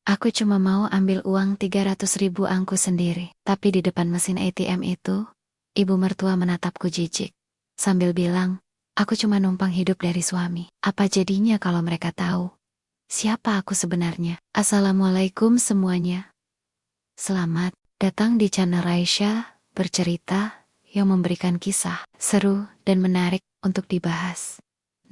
Aku cuma mau ambil uang 300.000 angku sendiri. Tapi di depan mesin ATM itu, ibu mertua menatapku jijik. Sambil bilang, aku cuma numpang hidup dari suami. Apa jadinya kalau mereka tahu? Siapa aku sebenarnya? Assalamualaikum semuanya. Selamat datang di channel Raisya Bercerita yang memberikan kisah seru dan menarik untuk dibahas.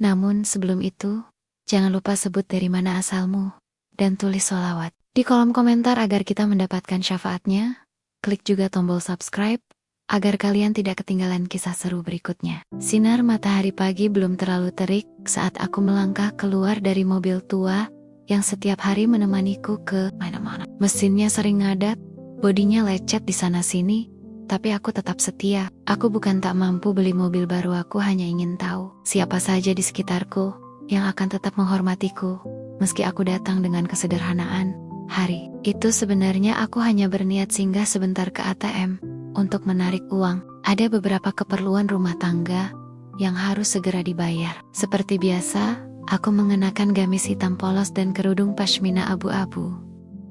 Namun sebelum itu, jangan lupa sebut dari mana asalmu dan tulis sholawat di kolom komentar agar kita mendapatkan syafaatnya. Klik juga tombol subscribe agar kalian tidak ketinggalan kisah seru berikutnya. Sinar matahari pagi belum terlalu terik saat aku melangkah keluar dari mobil tua yang setiap hari menemaniku ke mana-mana. Mesinnya sering ngadat, bodinya lecet di sana-sini, tapi aku tetap setia. Aku bukan tak mampu beli mobil baru, aku hanya ingin tahu siapa saja di sekitarku yang akan tetap menghormatiku, meski aku datang dengan kesederhanaan. Hari itu sebenarnya aku hanya berniat singgah sebentar ke ATM untuk menarik uang. Ada beberapa keperluan rumah tangga yang harus segera dibayar. Seperti biasa, aku mengenakan gamis hitam polos dan kerudung pashmina abu-abu.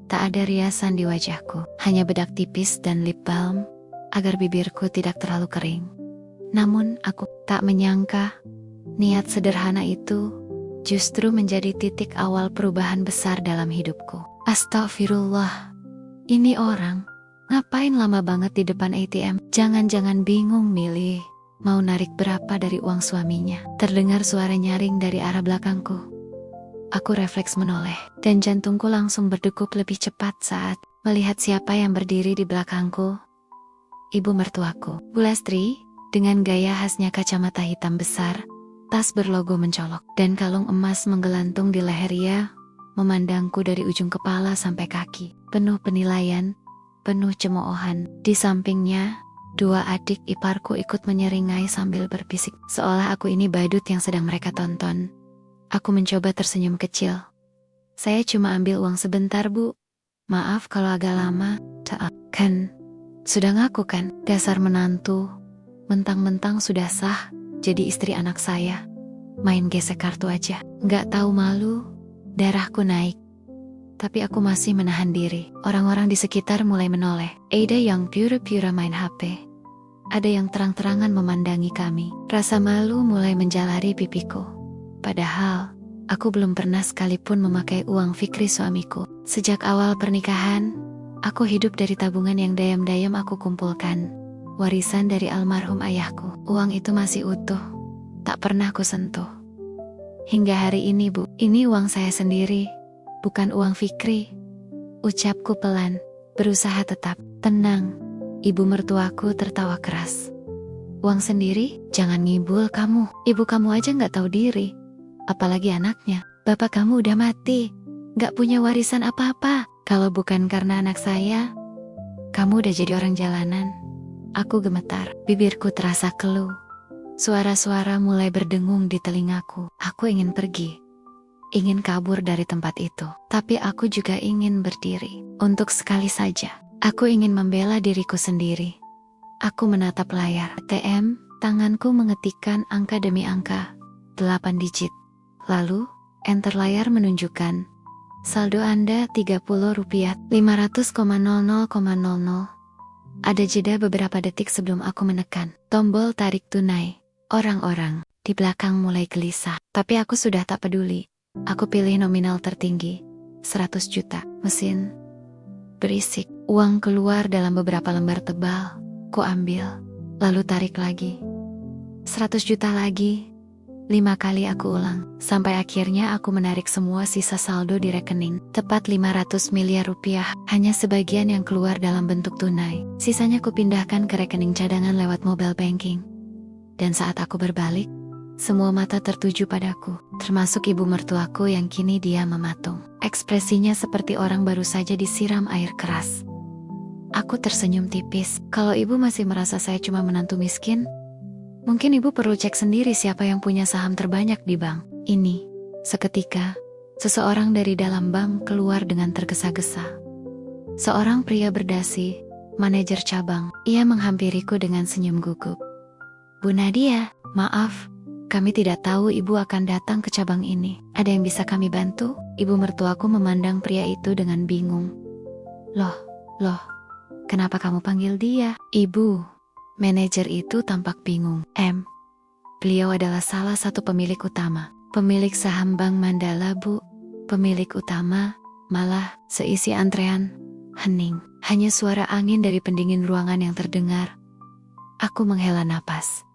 Tak ada riasan di wajahku, hanya bedak tipis dan lip balm agar bibirku tidak terlalu kering. Namun aku tak menyangka niat sederhana itu justru menjadi titik awal perubahan besar dalam hidupku. Astagfirullah, ini orang ngapain lama banget di depan ATM? Jangan-jangan bingung milih mau narik berapa dari uang suaminya. Terdengar suara nyaring dari arah belakangku. Aku refleks menoleh, dan jantungku langsung berdegup lebih cepat saat melihat siapa yang berdiri di belakangku. Ibu mertuaku, Bu Lastri, dengan gaya khasnya kacamata hitam besar, tas berlogo mencolok, dan kalung emas menggelantung di lehernya, memandangku dari ujung kepala sampai kaki. Penuh penilaian, penuh cemoohan. Di sampingnya, dua adik iparku ikut menyeringai sambil berbisik, seolah aku ini badut yang sedang mereka tonton. Aku mencoba tersenyum kecil. Saya cuma ambil uang sebentar, Bu. Maaf kalau agak lama. Kan, sudah ngaku kan, dasar menantu. Mentang-mentang sudah sah jadi istri anak saya. Main gesek kartu aja. Nggak tahu malu, darahku naik. Tapi aku masih menahan diri. Orang-orang di sekitar mulai menoleh. Ada yang pura-pura main HP. Ada yang terang-terangan memandangi kami. Rasa malu mulai menjalari pipiku. Padahal, aku belum pernah sekalipun memakai uang fikri suamiku. Sejak awal pernikahan, aku hidup dari tabungan yang dayam-dayam aku kumpulkan. Warisan dari almarhum ayahku. Uang itu masih utuh. Tak pernah ku sentuh. Hingga hari ini, Bu, ini uang saya sendiri, bukan uang fikri. Ucapku pelan, berusaha tetap tenang. Ibu mertuaku tertawa keras. Uang sendiri? Jangan ngibul kamu. Ibu kamu aja nggak tahu diri. Apalagi anaknya. Bapak kamu udah mati. Nggak punya warisan apa-apa. Kalau bukan karena anak saya, kamu udah jadi orang jalanan. Aku gemetar. Bibirku terasa keluh. Suara-suara mulai berdengung di telingaku. Aku ingin pergi. Ingin kabur dari tempat itu. Tapi aku juga ingin berdiri. Untuk sekali saja. Aku ingin membela diriku sendiri. Aku menatap layar ATM. Tanganku mengetikkan angka demi angka. 8 digit. Lalu, enter layar menunjukkan saldo Anda Rp30, 500,00,00. Ada jeda beberapa detik sebelum aku menekan tombol tarik tunai. Orang-orang di belakang mulai gelisah, tapi aku sudah tak peduli. Aku pilih nominal tertinggi, 100 juta. Mesin berisik, uang keluar dalam beberapa lembar tebal. Ku ambil, lalu tarik lagi. 100 juta lagi. 5 kali aku ulang, sampai akhirnya aku menarik semua sisa saldo di rekening. Tepat 500 miliar rupiah, hanya sebagian yang keluar dalam bentuk tunai. Sisanya kupindahkan ke rekening cadangan lewat mobile banking. Dan saat aku berbalik, semua mata tertuju padaku, termasuk ibu mertuaku yang kini diam mematung. Ekspresinya seperti orang baru saja disiram air keras. Aku tersenyum tipis. Kalau ibu masih merasa saya cuma menantu miskin, mungkin ibu perlu cek sendiri siapa yang punya saham terbanyak di bank ini. Seketika, seseorang dari dalam bank keluar dengan tergesa-gesa. Seorang pria berdasi, manajer cabang. Ia menghampiriku dengan senyum gugup. Bu Nadia, maaf, kami tidak tahu ibu akan datang ke cabang ini. Ada yang bisa kami bantu? Ibu mertuaku memandang pria itu dengan bingung. Loh, kenapa kamu panggil dia? Ibu, manajer itu tampak bingung. Beliau adalah salah satu pemilik utama. Pemilik saham Bank Mandala, Bu. Pemilik utama, malah seisi antrean hening. Hanya suara angin dari pendingin ruangan yang terdengar. Aku menghela napas.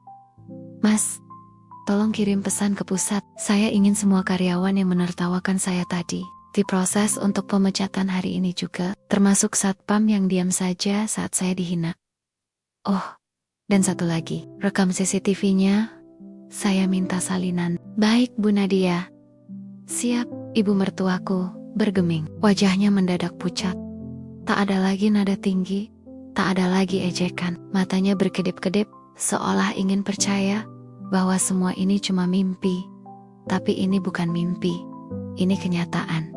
Mas, tolong kirim pesan ke pusat. Saya ingin semua karyawan yang menertawakan saya tadi diproses untuk pemecatan hari ini juga, termasuk satpam yang diam saja saat saya dihina. Oh, dan satu lagi, rekam CCTV-nya. Saya minta salinan. Baik, Bu Nadia. Siap, ibu mertuaku bergeming. Wajahnya mendadak pucat. Tak ada lagi nada tinggi, tak ada lagi ejekan. Matanya berkedip-kedip, seolah ingin percaya bahwa semua ini cuma mimpi. Tapi ini bukan mimpi, ini kenyataan.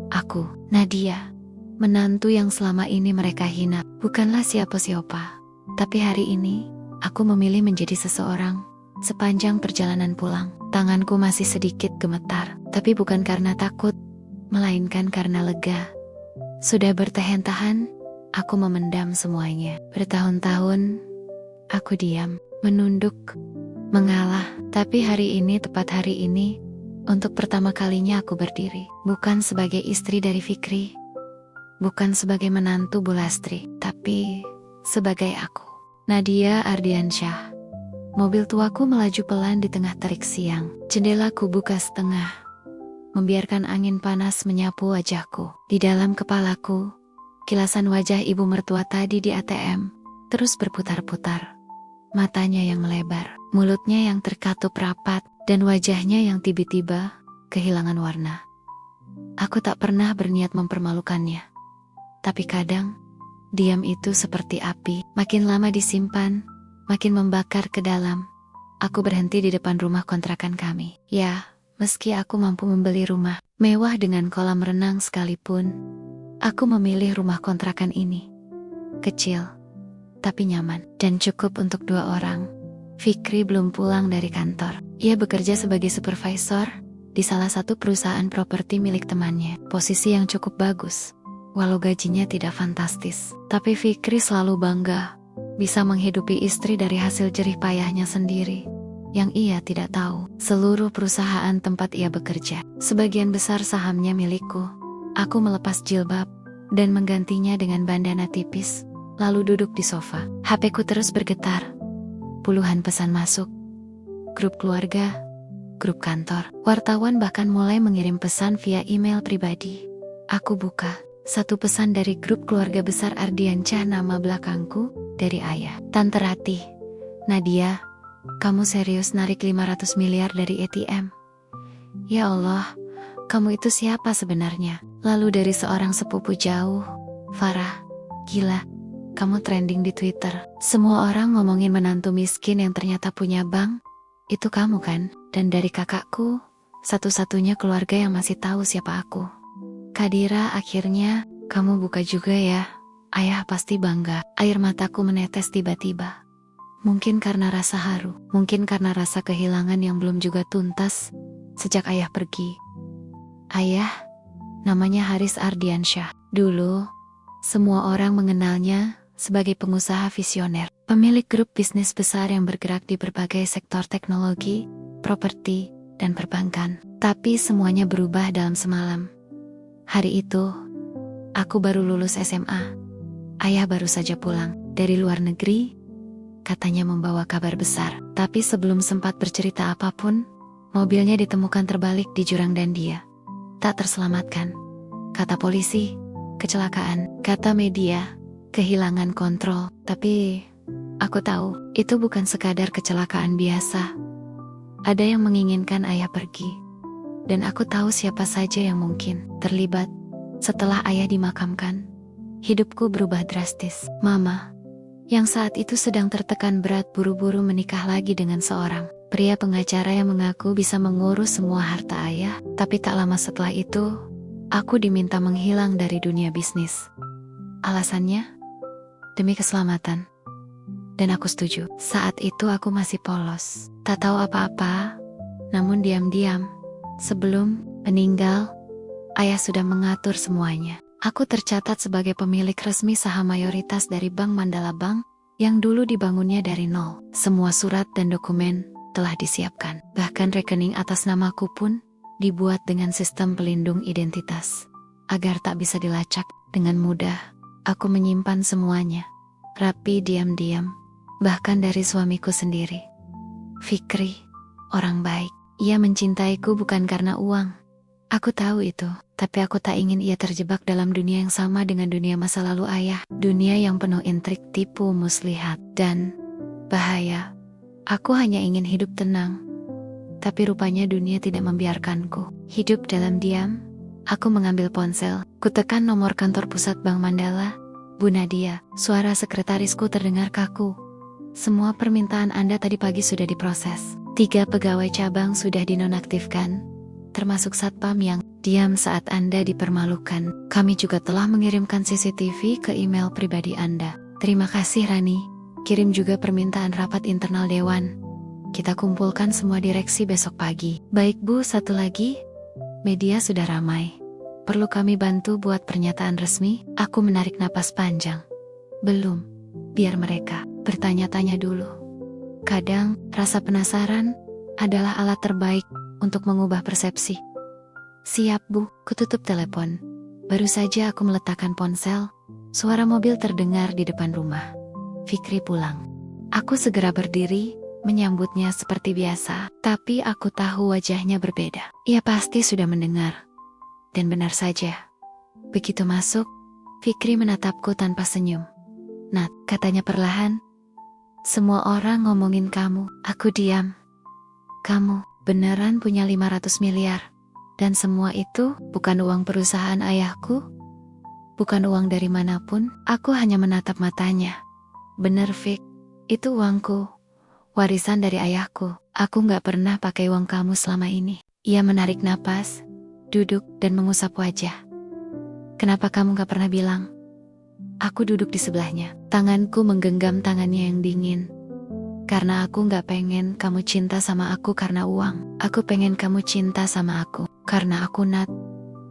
Aku, Nadia, menantu yang selama ini mereka hina, bukanlah siapa-siapa. Tapi hari ini, aku memilih menjadi seseorang. Sepanjang perjalanan pulang, tanganku masih sedikit gemetar. Tapi bukan karena takut, melainkan karena lega. Sudah bertahan-tahan, aku memendam semuanya. Bertahun-tahun, aku diam, menunduk, mengalah. Tapi hari ini, tepat hari ini, untuk pertama kalinya aku berdiri. Bukan sebagai istri dari Fikri, bukan sebagai menantu Bu Lastri, tapi sebagai aku, Nadia Ardiansyah. Mobil tuaku melaju pelan di tengah terik siang. Jendelaku buka setengah, membiarkan angin panas menyapu wajahku. Di dalam kepalaku, kilasan wajah ibu mertua tadi di ATM terus berputar-putar. Matanya yang melebar, mulutnya yang terkatup rapat, dan wajahnya yang tiba-tiba kehilangan warna. Aku tak pernah berniat mempermalukannya. Tapi kadang, diam itu seperti api. Makin lama disimpan, makin membakar ke dalam. Aku berhenti di depan rumah kontrakan kami. Ya, meski aku mampu membeli rumah mewah dengan kolam renang sekalipun, aku memilih rumah kontrakan ini. Kecil, tapi nyaman, dan cukup untuk 2 orang. Fikri belum pulang dari kantor. Ia bekerja sebagai supervisor di salah satu perusahaan properti milik temannya. Posisi yang cukup bagus, walau gajinya tidak fantastis. Tapi Fikri selalu bangga bisa menghidupi istri dari hasil jerih payahnya sendiri. Yang ia tidak tahu, seluruh perusahaan tempat ia bekerja, sebagian besar sahamnya milikku. Aku melepas jilbab dan menggantinya dengan bandana tipis, lalu duduk di sofa. HP-ku terus bergetar. Puluhan pesan masuk. Grup keluarga, grup kantor, wartawan bahkan mulai mengirim pesan via email pribadi. Aku buka satu pesan dari grup keluarga besar Ardiansyah, nama belakangku dari ayah. Tante Ratih, Nadia, kamu serius narik 500 miliar dari ATM? Ya Allah, kamu itu siapa sebenarnya? Lalu dari seorang sepupu jauh, Farah, gila, kamu trending di Twitter. Semua orang ngomongin menantu miskin yang ternyata punya bank. Itu kamu kan? Dan dari kakakku, satu-satunya keluarga yang masih tahu siapa aku. Kadira, akhirnya kamu buka juga ya. Ayah pasti bangga. Air mataku menetes tiba-tiba. Mungkin karena rasa haru, mungkin karena rasa kehilangan yang belum juga tuntas sejak ayah pergi. Ayah, namanya Haris Ardiansyah. Dulu, semua orang mengenalnya sebagai pengusaha visioner, pemilik grup bisnis besar yang bergerak di berbagai sektor teknologi, properti, dan perbankan. Tapi semuanya berubah dalam semalam. Hari itu, aku baru lulus SMA. Ayah baru saja pulang dari luar negeri, katanya membawa kabar besar. Tapi sebelum sempat bercerita apapun, mobilnya ditemukan terbalik di jurang dan dia tak terselamatkan. Kata polisi, kecelakaan. Kata media, kehilangan kontrol. Tapi aku tahu, itu bukan sekadar kecelakaan biasa. Ada yang menginginkan ayah pergi. Dan aku tahu siapa saja yang mungkin terlibat. Setelah ayah dimakamkan, hidupku berubah drastis. Mama, yang saat itu sedang tertekan berat, buru-buru menikah lagi dengan seorang pria pengacara yang mengaku bisa mengurus semua harta ayah. Tapi tak lama setelah itu, aku diminta menghilang dari dunia bisnis. Alasannya, demi keselamatan. Dan aku setuju. Saat itu aku masih polos, tak tahu apa-apa. Namun diam-diam, sebelum meninggal, Ayah sudah mengatur semuanya. Aku tercatat sebagai pemilik resmi saham mayoritas dari Bank Mandala Bank yang dulu dibangunnya dari nol. Semua surat dan dokumen telah disiapkan. Bahkan rekening atas namaku pun dibuat dengan sistem pelindung identitas agar tak bisa dilacak dengan mudah. Aku menyimpan semuanya rapi, diam-diam, bahkan dari suamiku sendiri. Fikri, orang baik. Ia mencintaiku bukan karena uang. Aku tahu itu, tapi aku tak ingin ia terjebak dalam dunia yang sama dengan dunia masa lalu ayah. Dunia yang penuh intrik, tipu, muslihat, dan bahaya. Aku hanya ingin hidup tenang. Tapi rupanya dunia tidak membiarkanku. Hidup dalam diam. Aku mengambil ponsel, kutekan nomor kantor pusat Bank Mandala. Bu Nadia, suara sekretarisku terdengar kaku. Semua permintaan Anda tadi pagi sudah diproses. 3 pegawai cabang sudah dinonaktifkan, termasuk satpam yang diam saat Anda dipermalukan. Kami juga telah mengirimkan CCTV ke email pribadi Anda. Terima kasih Rani. Kirim juga permintaan rapat internal Dewan. Kita kumpulkan semua direksi besok pagi. Baik Bu, satu lagi. Media sudah ramai. Perlu kami bantu buat pernyataan resmi? Aku menarik napas panjang. Belum. Biar mereka bertanya-tanya dulu. Kadang, rasa penasaran adalah alat terbaik untuk mengubah persepsi. Siap Bu, kututup telepon. Baru saja aku meletakkan ponsel, suara mobil terdengar di depan rumah. Fikri pulang. Aku segera berdiri, menyambutnya seperti biasa, tapi aku tahu wajahnya berbeda. Ia pasti sudah mendengar. Dan benar saja. Begitu masuk, Fikri menatapku tanpa senyum. Nat, katanya perlahan. Semua orang ngomongin kamu. Aku diam. Kamu beneran punya 500 miliar. Dan semua itu bukan uang perusahaan ayahku. Bukan uang dari manapun. Aku hanya menatap matanya. Bener Fik, itu uangku. Warisan dari ayahku. Aku gak pernah pakai uang kamu selama ini. Ia menarik napas, duduk dan mengusap wajah. Kenapa kamu gak pernah bilang? Aku duduk di sebelahnya. Tanganku menggenggam tangannya yang dingin. Karena aku gak pengen kamu cinta sama aku karena uang. Aku pengen kamu cinta sama aku karena aku Nat,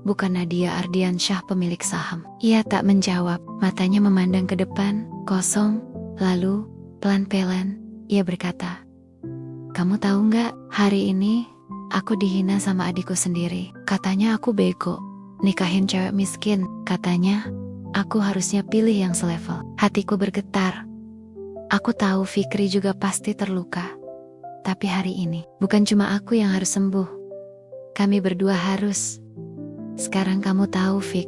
bukan Nadia Ardiansyah pemilik saham. Ia tak menjawab, matanya memandang ke depan, kosong. Lalu, pelan-pelan, ia berkata, kamu tahu gak, hari ini aku dihina sama adikku sendiri. Katanya aku bego, nikahin cewek miskin. Katanya aku harusnya pilih yang selevel. Hatiku bergetar. Aku tahu Fikri juga pasti terluka. Tapi hari ini, bukan cuma aku yang harus sembuh. Kami berdua harus. Sekarang kamu tahu Fik,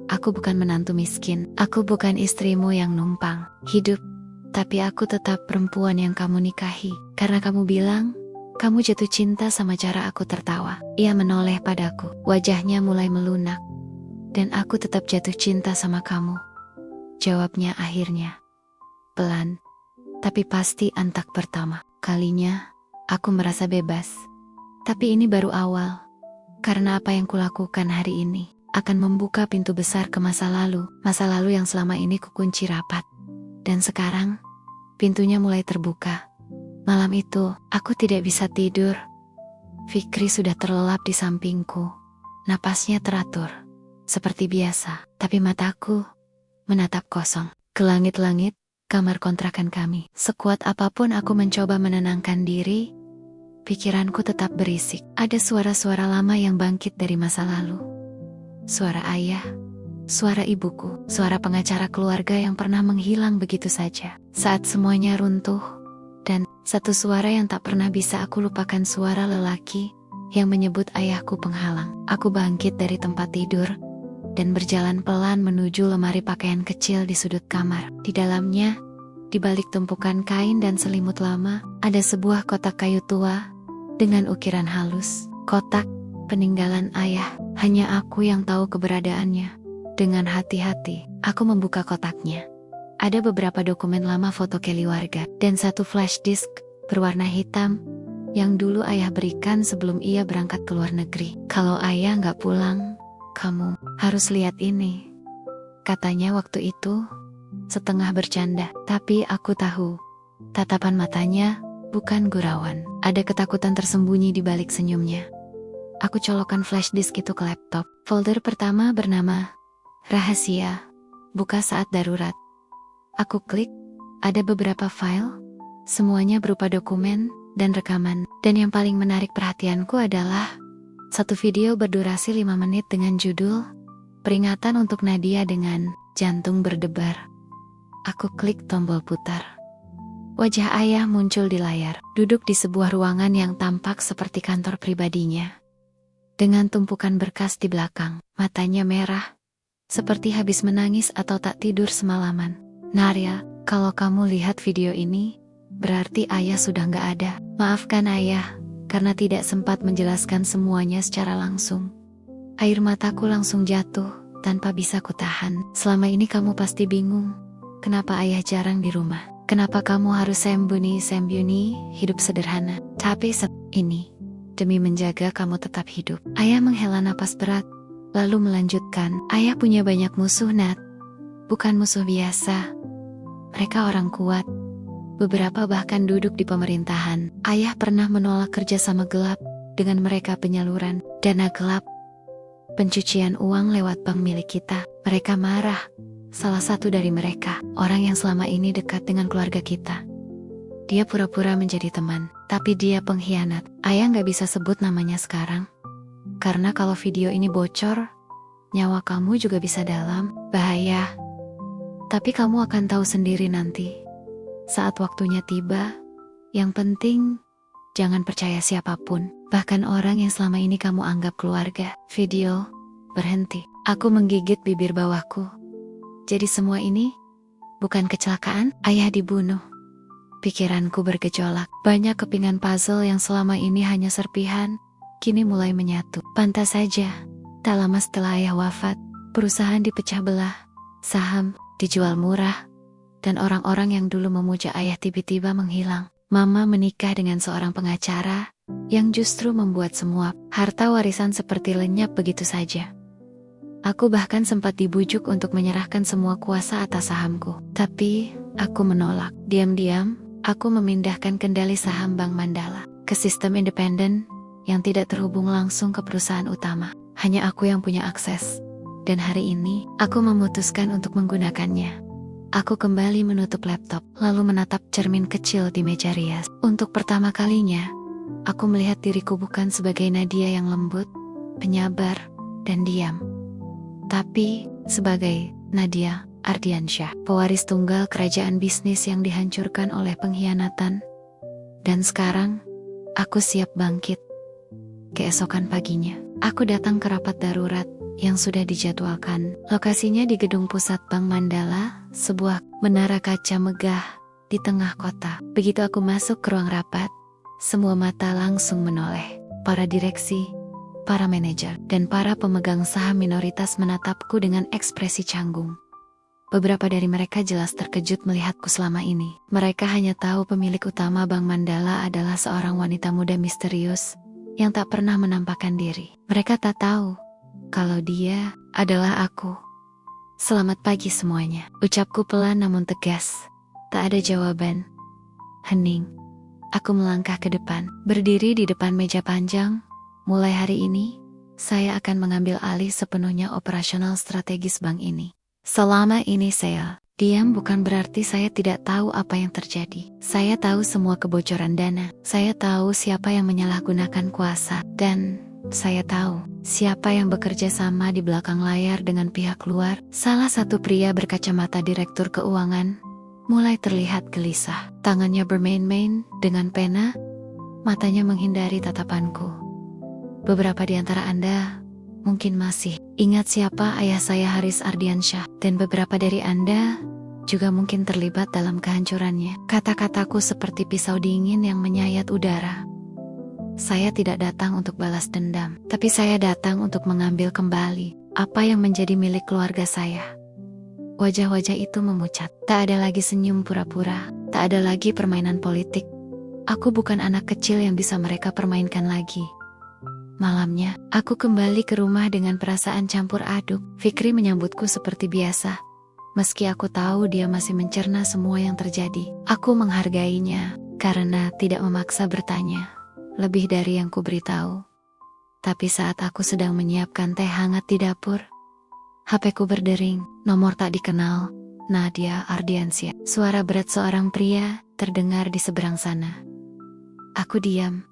aku bukan menantu miskin. Aku bukan istrimu yang numpang hidup. Tapi aku tetap perempuan yang kamu nikahi. Karena kamu bilang, kamu jatuh cinta sama cara aku tertawa. Ia menoleh padaku, wajahnya mulai melunak. Dan aku tetap jatuh cinta sama kamu. Jawabnya akhirnya. Pelan, tapi pasti antak pertama. Kalinya, aku merasa bebas. Tapi ini baru awal. Karena apa yang kulakukan hari ini akan membuka pintu besar ke masa lalu. Masa lalu yang selama ini kukunci rapat. Dan sekarang, pintunya mulai terbuka. Malam itu, aku tidak bisa tidur. Fikri sudah terlelap di sampingku. Napasnya teratur, seperti biasa. Tapi mataku menatap kosong. Ke langit-langit, kamar kontrakan kami. Sekuat apapun aku mencoba menenangkan diri, pikiranku tetap berisik. Ada suara-suara lama yang bangkit dari masa lalu. Suara ayah, suara ibuku, suara pengacara keluarga yang pernah menghilang begitu saja saat semuanya runtuh. Dan satu suara yang tak pernah bisa aku lupakan, suara lelaki yang menyebut ayahku penghalang. Aku bangkit dari tempat tidur dan berjalan pelan menuju lemari pakaian kecil di sudut kamar. Di dalamnya, di balik tumpukan kain dan selimut lama, ada sebuah kotak kayu tua dengan ukiran halus. Kotak peninggalan ayah, hanya aku yang tahu keberadaannya. Dengan hati-hati, aku membuka kotaknya. Ada beberapa dokumen lama foto keluarga dan satu flash disk berwarna hitam yang dulu ayah berikan sebelum ia berangkat ke luar negeri. Kalau ayah nggak pulang, kamu harus lihat ini, katanya waktu itu, setengah bercanda. Tapi aku tahu, tatapan matanya bukan gurauan. Ada ketakutan tersembunyi di balik senyumnya. Aku colokkan flash disk itu ke laptop. Folder pertama bernama Rahasia. Buka saat darurat. Aku klik, ada beberapa file, semuanya berupa dokumen dan rekaman. Dan yang paling menarik perhatianku adalah satu video berdurasi 5 menit dengan judul Peringatan untuk Nadia dengan jantung berdebar. Aku klik tombol putar. Wajah ayah muncul di layar, duduk di sebuah ruangan yang tampak seperti kantor pribadinya. Dengan tumpukan berkas di belakang, matanya merah, seperti habis menangis atau tak tidur semalaman. Narya, kalau kamu lihat video ini, berarti ayah sudah nggak ada. Maafkan ayah, karena tidak sempat menjelaskan semuanya secara langsung. Air mataku langsung jatuh, tanpa bisa kutahan. Selama ini kamu pasti bingung, kenapa ayah jarang di rumah? Kenapa kamu harus sembunyi hidup sederhana? Tapi ini, demi menjaga kamu tetap hidup. Ayah menghela napas berat, lalu melanjutkan, ayah punya banyak musuh, Nat. Bukan musuh biasa. Mereka orang kuat. Beberapa bahkan duduk di pemerintahan. Ayah pernah menolak kerjasama gelap dengan mereka penyaluran dana gelap, pencucian uang lewat bank milik kita. Mereka marah. Salah satu dari mereka, orang yang selama ini dekat dengan keluarga kita. Dia pura-pura menjadi teman, tapi dia pengkhianat. Ayah nggak bisa sebut namanya sekarang. Karena kalau video ini bocor, nyawa kamu juga bisa dalam bahaya. Tapi kamu akan tahu sendiri nanti. Saat waktunya tiba, yang penting, jangan percaya siapapun. Bahkan orang yang selama ini kamu anggap keluarga. Video berhenti. Aku menggigit bibir bawahku. Jadi semua ini bukan kecelakaan, ayah dibunuh. Pikiranku bergejolak. Banyak kepingan puzzle yang selama ini hanya serpihan, kini mulai menyatu. Pantas saja, tak lama setelah ayah wafat, perusahaan dipecah belah, saham dijual murah, dan orang-orang yang dulu memuja ayah tiba-tiba menghilang. Mama menikah dengan seorang pengacara yang justru membuat semua harta warisan seperti lenyap begitu saja. Aku bahkan sempat dibujuk untuk menyerahkan semua kuasa atas sahamku. Tapi, aku menolak. Diam-diam, aku memindahkan kendali saham Bank Mandala ke sistem independen yang tidak terhubung langsung ke perusahaan utama. Hanya aku yang punya akses. Dan hari ini, aku memutuskan untuk menggunakannya. Aku kembali menutup laptop, lalu menatap cermin kecil di meja rias. Untuk pertama kalinya, aku melihat diriku bukan sebagai Nadia yang lembut, penyabar, dan diam. Tapi, sebagai Nadia Ardiansyah, pewaris tunggal kerajaan bisnis yang dihancurkan oleh pengkhianatan. Dan sekarang, aku siap bangkit. Keesokan paginya, aku datang ke rapat darurat yang sudah dijadwalkan. Lokasinya di gedung pusat Bank Mandala, sebuah menara kaca megah di tengah kota. Begitu aku masuk ke ruang rapat, semua mata langsung menoleh. Para direksi, para manajer, dan para pemegang saham minoritas menatapku dengan ekspresi canggung. Beberapa dari mereka jelas terkejut melihatku selama ini. Mereka hanya tahu pemilik utama Bank Mandala adalah seorang wanita muda misterius yang tak pernah menampakkan diri. Mereka tak tahu kalau dia adalah aku. Selamat pagi semuanya, ucapku pelan namun tegas. Tak ada jawaban. Hening. Aku melangkah ke depan, berdiri di depan meja panjang. Mulai hari ini, saya akan mengambil alih sepenuhnya operasional strategis bank ini. Selama ini saya diam bukan berarti saya tidak tahu apa yang terjadi. Saya tahu semua kebocoran dana. Saya tahu siapa yang menyalahgunakan kuasa. Dan saya tahu siapa yang bekerja sama di belakang layar dengan pihak luar. Salah satu pria berkacamata direktur keuangan mulai terlihat gelisah. Tangannya bermain-main dengan pena, matanya menghindari tatapanku. Beberapa di antara Anda mungkin masih ingat siapa ayah saya Haris Ardiansyah, dan beberapa dari Anda juga mungkin terlibat dalam kehancurannya. Kata-kataku seperti pisau dingin yang menyayat udara. Saya tidak datang untuk balas dendam, tapi saya datang untuk mengambil kembali apa yang menjadi milik keluarga saya. Wajah-wajah itu memucat. Tak ada lagi senyum pura-pura, tak ada lagi permainan politik. Aku bukan anak kecil yang bisa mereka permainkan lagi. Malamnya, aku kembali ke rumah dengan perasaan campur aduk. Fikri menyambutku seperti biasa. Meski aku tahu dia masih mencerna semua yang terjadi. Aku menghargainya, karena tidak memaksa bertanya lebih dari yang ku beritahu. Tapi saat aku sedang menyiapkan teh hangat di dapur, HP-ku berdering, nomor tak dikenal, Nadia Ardiansyah. Suara berat seorang pria terdengar di seberang sana. Aku diam.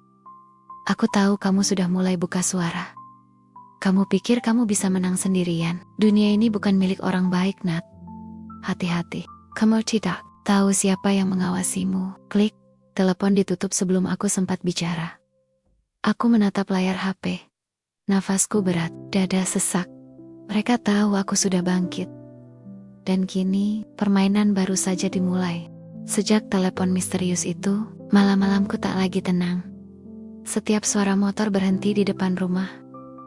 Aku tahu kamu sudah mulai buka suara. Kamu pikir kamu bisa menang sendirian? Dunia ini bukan milik orang baik, Nat. Hati-hati. Kamu tidak tahu siapa yang mengawasimu. Klik. Telepon ditutup sebelum aku sempat bicara. Aku menatap layar HP. Nafasku berat, dada sesak. Mereka tahu aku sudah bangkit. Dan kini, permainan baru saja dimulai. Sejak telepon misterius itu, malam-malamku tak lagi tenang. Setiap suara motor berhenti di depan rumah,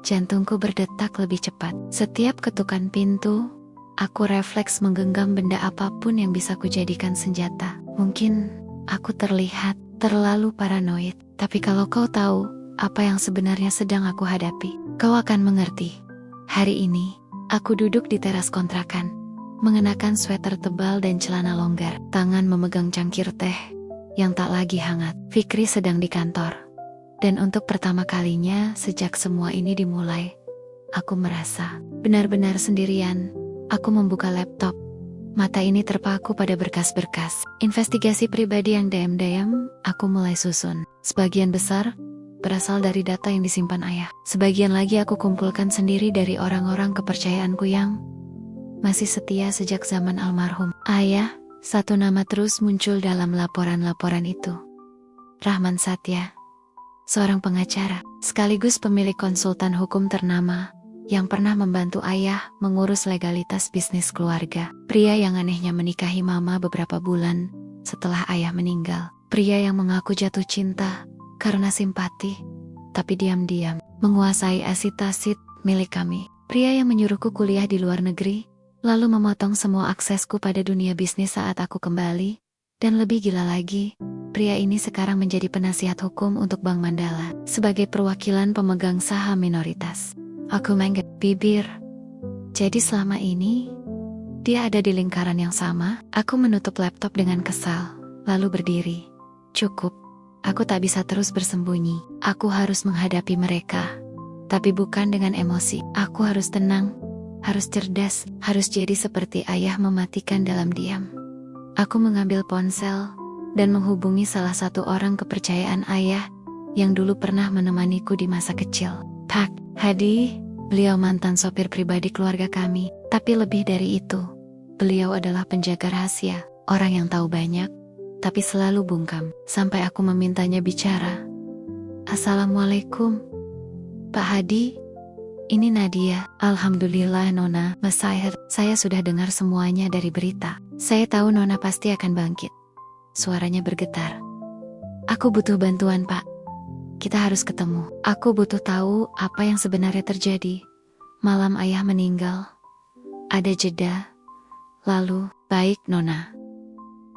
jantungku berdetak lebih cepat. Setiap ketukan pintu, aku refleks menggenggam benda apapun yang bisa kujadikan senjata. Mungkin aku terlihat terlalu paranoid, tapi kalau kau tahu apa yang sebenarnya sedang aku hadapi, kau akan mengerti. Hari ini, aku duduk di teras kontrakan, mengenakan sweater tebal dan celana longgar, tangan memegang cangkir teh yang tak lagi hangat. Fikri sedang di kantor, dan untuk pertama kalinya sejak semua ini dimulai, aku merasa benar-benar sendirian. Aku membuka laptop, mata ini terpaku pada berkas-berkas investigasi pribadi yang diam-diam aku mulai susun. Sebagian besar berasal dari data yang disimpan ayah. Sebagian lagi aku kumpulkan sendiri dari orang-orang kepercayaanku yang masih setia sejak zaman almarhum ayah. Satu nama terus muncul dalam laporan-laporan itu. Rahman Satya, seorang pengacara, sekaligus pemilik konsultan hukum ternama, yang pernah membantu ayah mengurus legalitas bisnis keluarga. Pria yang anehnya menikahi mama beberapa bulan setelah ayah meninggal. Pria yang mengaku jatuh cinta karena simpati, tapi diam-diam menguasai aset milik kami. Pria yang menyuruhku kuliah di luar negeri, lalu memotong semua aksesku pada dunia bisnis saat aku kembali. Dan lebih gila lagi, pria ini sekarang menjadi penasihat hukum untuk Bank Mandala sebagai perwakilan pemegang saham minoritas. Aku menggigit bibir. Jadi selama ini, dia ada di lingkaran yang sama. Aku menutup laptop dengan kesal, lalu berdiri. Cukup. Aku tak bisa terus bersembunyi. Aku harus menghadapi mereka. Tapi bukan dengan emosi. Aku harus tenang, harus cerdas, harus jadi seperti ayah, mematikan dalam diam. Aku mengambil ponsel dan menghubungi salah satu orang kepercayaan ayah yang dulu pernah menemaniku di masa kecil. Pak Hadi, beliau mantan sopir pribadi keluarga kami. Tapi lebih dari itu, beliau adalah penjaga rahasia, orang yang tahu banyak tapi selalu bungkam. Sampai aku memintanya bicara. Assalamualaikum, Pak Hadi. Ini Nadia. Alhamdulillah Nona, saya sudah dengar semuanya dari berita. Saya tahu Nona pasti akan bangkit. Suaranya bergetar. Aku butuh bantuan, Pak. Kita harus ketemu. Aku butuh tahu apa yang sebenarnya terjadi. Malam ayah meninggal, ada jeda. Lalu, baik Nona.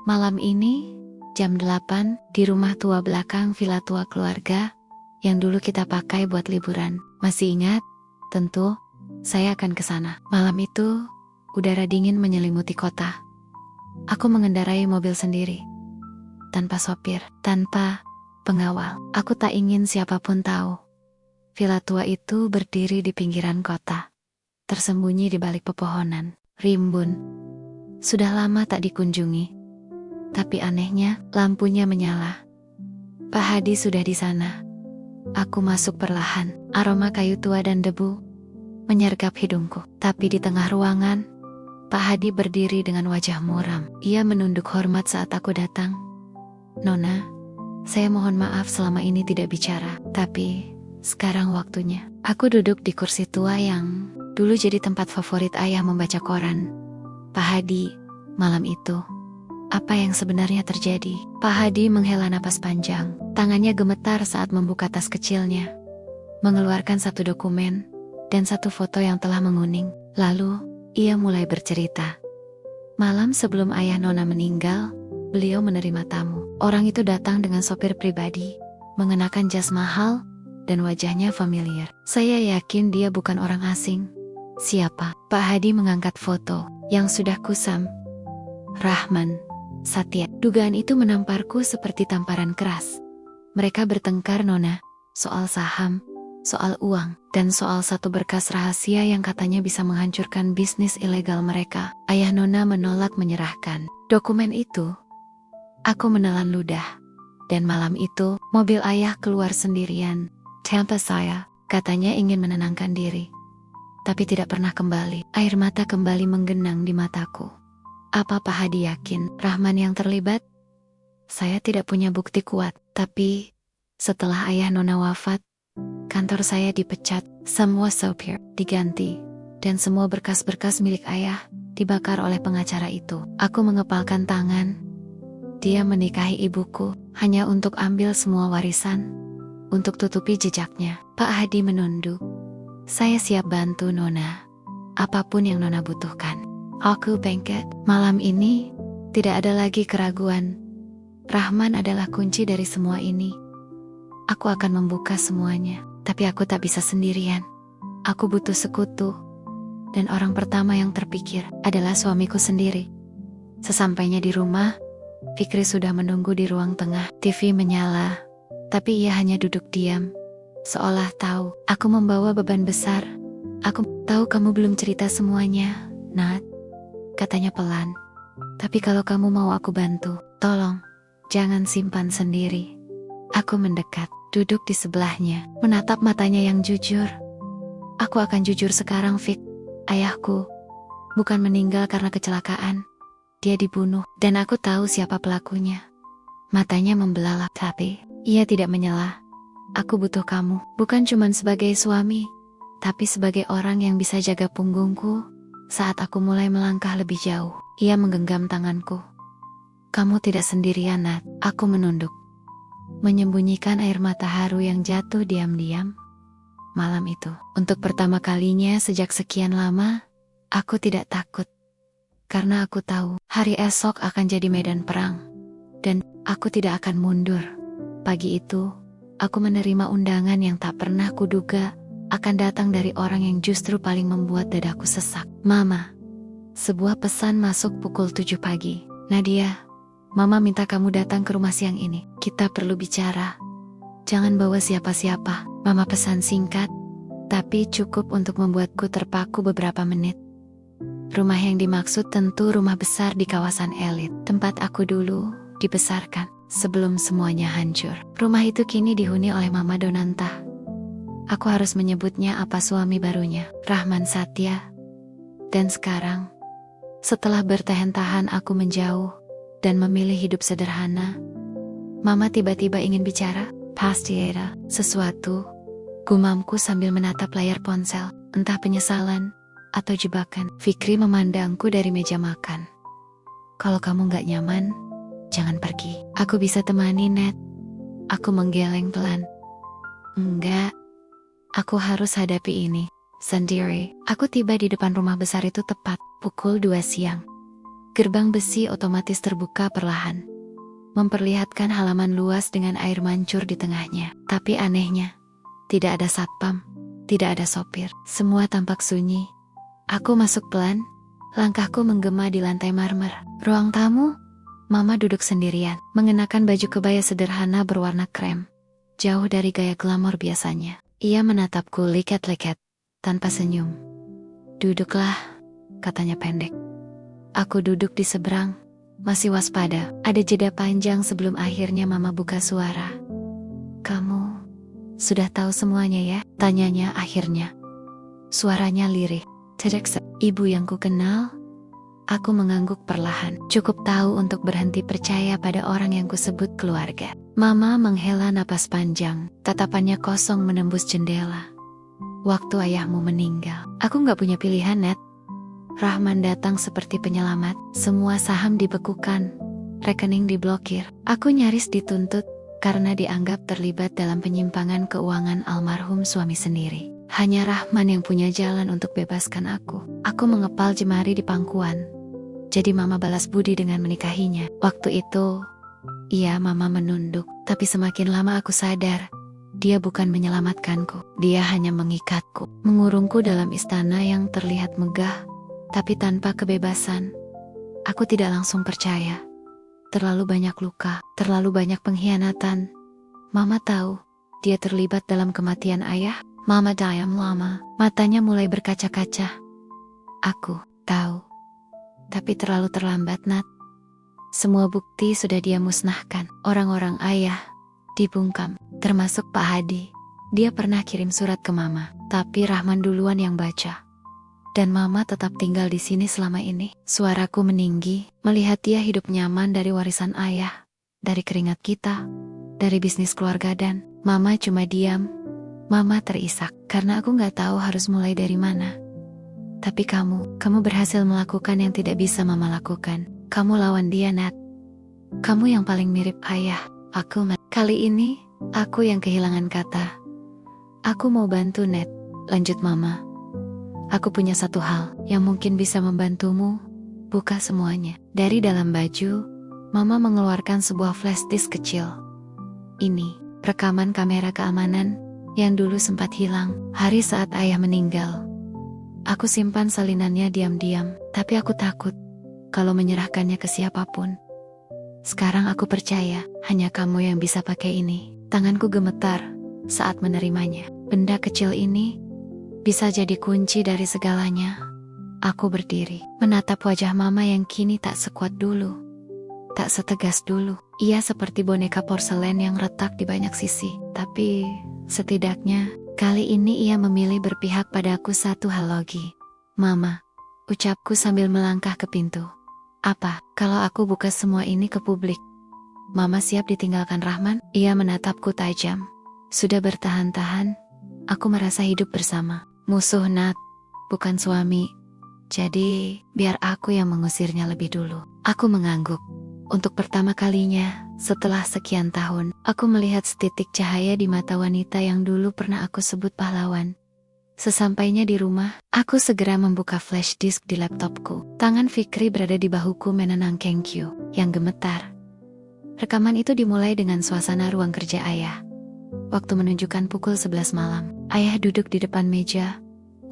Malam ini, jam 8, di rumah tua belakang villa tua keluarga, yang dulu kita pakai buat liburan. Masih ingat? Tentu, saya akan ke sana. Malam itu, udara dingin menyelimuti kota. Aku mengendarai mobil sendiri. Tanpa sopir, tanpa pengawal. Aku tak ingin siapapun tahu. Villa tua itu berdiri di pinggiran kota, tersembunyi di balik pepohonan rimbun. Sudah lama tak dikunjungi. Tapi anehnya, lampunya menyala. Pak Hadi sudah di sana. Aku masuk perlahan. Aroma kayu tua dan debu menyergap hidungku. Tapi di tengah ruangan, Pak Hadi berdiri dengan wajah muram. Ia menunduk hormat saat aku datang. Nona, saya mohon maaf selama ini tidak bicara. Tapi sekarang waktunya. Aku duduk di kursi tua yang dulu jadi tempat favorit ayah membaca koran. Pak Hadi, malam itu, apa yang sebenarnya terjadi? Pak Hadi menghela napas panjang. Tangannya gemetar saat membuka tas kecilnya, mengeluarkan satu dokumen dan satu foto yang telah menguning. Lalu, ia mulai bercerita. Malam sebelum ayah Nona meninggal, beliau menerima tamu. Orang itu datang dengan sopir pribadi, mengenakan jas mahal, dan wajahnya familiar. Saya yakin dia bukan orang asing. Siapa? Pak Hadi mengangkat foto yang sudah kusam. Rahman Satya. Dugaan itu menamparku seperti tamparan keras. Mereka bertengkar Nona, soal saham, soal uang, dan soal satu berkas rahasia yang katanya bisa menghancurkan bisnis ilegal mereka. Ayah Nona menolak menyerahkan dokumen itu. Aku menelan ludah. Dan malam itu, mobil ayah keluar sendirian tanpa saya. Katanya ingin menenangkan diri. Tapi tidak pernah kembali. Air mata kembali menggenang di mataku. Apa Pak Hadi yakin Rahman yang terlibat? Saya tidak punya bukti kuat. Tapi setelah ayah Nona wafat, kantor saya dipecat, semua sopir diganti, dan semua berkas-berkas milik ayah dibakar oleh pengacara itu. Aku mengepalkan tangan. Dia menikahi ibuku hanya untuk ambil semua warisan, untuk tutupi jejaknya. Pak Hadi menunduk. Saya siap bantu Nona, apapun yang Nona butuhkan. Aku bangkit. Malam ini tidak ada lagi keraguan. Rahman adalah kunci dari semua ini. Aku akan membuka semuanya, tapi aku tak bisa sendirian. Aku butuh sekutu, dan orang pertama yang terpikir adalah suamiku sendiri. Sesampainya di rumah, Fikri sudah menunggu di ruang tengah. TV menyala, tapi ia hanya duduk diam, seolah tahu aku membawa beban besar. Aku tahu kamu belum cerita semuanya, Nat, katanya pelan. Tapi kalau kamu mau aku bantu, tolong, jangan simpan sendiri. Aku mendekat, duduk di sebelahnya, menatap matanya yang jujur. Aku akan jujur sekarang, Fik. Ayahku bukan meninggal karena kecelakaan. Dia dibunuh, dan aku tahu siapa pelakunya. Matanya membelalak, tapi ia tidak menyela. Aku butuh kamu, bukan cuma sebagai suami, tapi sebagai orang yang bisa jaga punggungku saat aku mulai melangkah lebih jauh. Ia menggenggam tanganku. Kamu tidak sendirian, Nat. Aku menunduk, menyembunyikan air mata haru yang jatuh diam-diam. Malam itu, untuk pertama kalinya sejak sekian lama, aku tidak takut. Karena aku tahu, hari esok akan jadi medan perang. Dan aku tidak akan mundur. Pagi itu, aku menerima undangan yang tak pernah kuduga akan datang dari orang yang justru paling membuat dadaku sesak. Mama, sebuah pesan masuk pukul 7 pagi. Nadia, Mama minta kamu datang ke rumah siang ini. Kita perlu bicara. Jangan bawa siapa-siapa. Mama pesan singkat, tapi cukup untuk membuatku terpaku beberapa menit. Rumah yang dimaksud tentu rumah besar di kawasan elit, tempat aku dulu dibesarkan sebelum semuanya hancur. Rumah itu kini dihuni oleh Mama Donanta. Aku harus menyebutnya apa suami barunya, Rahman Satya. Dan sekarang, setelah bertahan-tahan aku menjauh dan memilih hidup sederhana, Mama tiba-tiba ingin bicara. Pasti ada sesuatu, gumamku sambil menatap layar ponsel, entah penyesalan atau jebakan. Fikri memandangku dari meja makan. Kalau kamu gak nyaman, jangan pergi. Aku bisa temani, Nat. Aku menggeleng pelan. Enggak, aku harus hadapi ini sendiri. Aku tiba di depan rumah besar itu tepat pukul 2 siang. Gerbang besi otomatis terbuka perlahan, memperlihatkan halaman luas dengan air mancur di tengahnya. Tapi anehnya, tidak ada satpam, tidak ada sopir. Semua tampak sunyi. Aku masuk pelan, langkahku menggema di lantai marmer. Ruang tamu, Mama duduk sendirian, mengenakan baju kebaya sederhana berwarna krem, jauh dari gaya glamor biasanya. Ia menatapku leket-leket, tanpa senyum. Duduklah, katanya pendek. Aku duduk di seberang, masih waspada. Ada jeda panjang sebelum akhirnya Mama buka suara. Kamu sudah tahu semuanya ya? Tanyanya akhirnya. Suaranya lirih. Terksa, ibu yang ku kenal. Aku mengangguk perlahan. Cukup tahu untuk berhenti percaya pada orang yang kusebut keluarga. Mama menghela napas panjang. Tatapannya kosong menembus jendela. Waktu ayahmu meninggal, aku gak punya pilihan, Nat. Rahman datang seperti penyelamat. Semua saham dibekukan, rekening diblokir. Aku nyaris dituntut karena dianggap terlibat dalam penyimpangan keuangan almarhum suami sendiri. Hanya Rahman yang punya jalan untuk bebaskan aku. Aku mengepal jemari di pangkuan. Jadi Mama balas budi dengan menikahinya. Waktu itu, iya, Mama menunduk. Tapi semakin lama aku sadar, dia bukan menyelamatkanku. Dia hanya mengikatku, mengurungku dalam istana yang terlihat megah, tapi tanpa kebebasan. Aku tidak langsung percaya. Terlalu banyak luka, terlalu banyak pengkhianatan. Mama tahu dia terlibat dalam kematian ayah. Mama diam lama, matanya mulai berkaca-kaca. Aku tahu, tapi terlalu terlambat, Nat. Semua bukti sudah dia musnahkan. Orang-orang ayah dibungkam, termasuk Pak Hadi. Dia pernah kirim surat ke Mama, tapi Rahman duluan yang baca. Dan Mama tetap tinggal di sini selama ini. Suaraku meninggi, melihat dia hidup nyaman dari warisan ayah, dari keringat kita, dari bisnis keluarga, dan Mama cuma diam. Mama terisak, karena aku gak tahu harus mulai dari mana. Tapi kamu berhasil melakukan yang tidak bisa Mama lakukan. Kamu lawan dia, Nat. Kamu yang paling mirip ayah. Kali ini, aku yang kehilangan kata. Aku mau bantu, Nat, lanjut Mama. Aku punya satu hal yang mungkin bisa membantumu. Buka semuanya. Dari dalam baju, Mama mengeluarkan sebuah flash disk kecil. Ini rekaman kamera keamanan yang dulu sempat hilang hari saat ayah meninggal. Aku simpan salinannya diam-diam, tapi aku takut kalau menyerahkannya ke siapapun. Sekarang aku percaya hanya kamu yang bisa pakai ini. Tanganku gemetar saat menerimanya. Benda kecil ini bisa jadi kunci dari segalanya. Aku berdiri, menatap wajah Mama yang kini tak sekuat dulu, tak setegas dulu. Ia seperti boneka porselen yang retak di banyak sisi, tapi setidaknya kali ini ia memilih berpihak padaku. Satu hal lagi, Mama, ucapku sambil melangkah ke pintu. Apa, kalau aku buka semua ini ke publik? Mama siap ditinggalkan Rahman? Ia menatapku tajam. Sudah bertahan-tahan, aku merasa hidup bersama musuh, Nat, bukan suami. Jadi, biar aku yang mengusirnya lebih dulu. Aku mengangguk. Untuk pertama kalinya, setelah sekian tahun, aku melihat setitik cahaya di mata wanita yang dulu pernah aku sebut pahlawan. Sesampainya di rumah, aku segera membuka flash disk di laptopku. Tangan Fikri berada di bahuku menenang Kengkyu yang gemetar. Rekaman itu dimulai dengan suasana ruang kerja ayah. Waktu menunjukkan pukul 11 malam, ayah duduk di depan meja.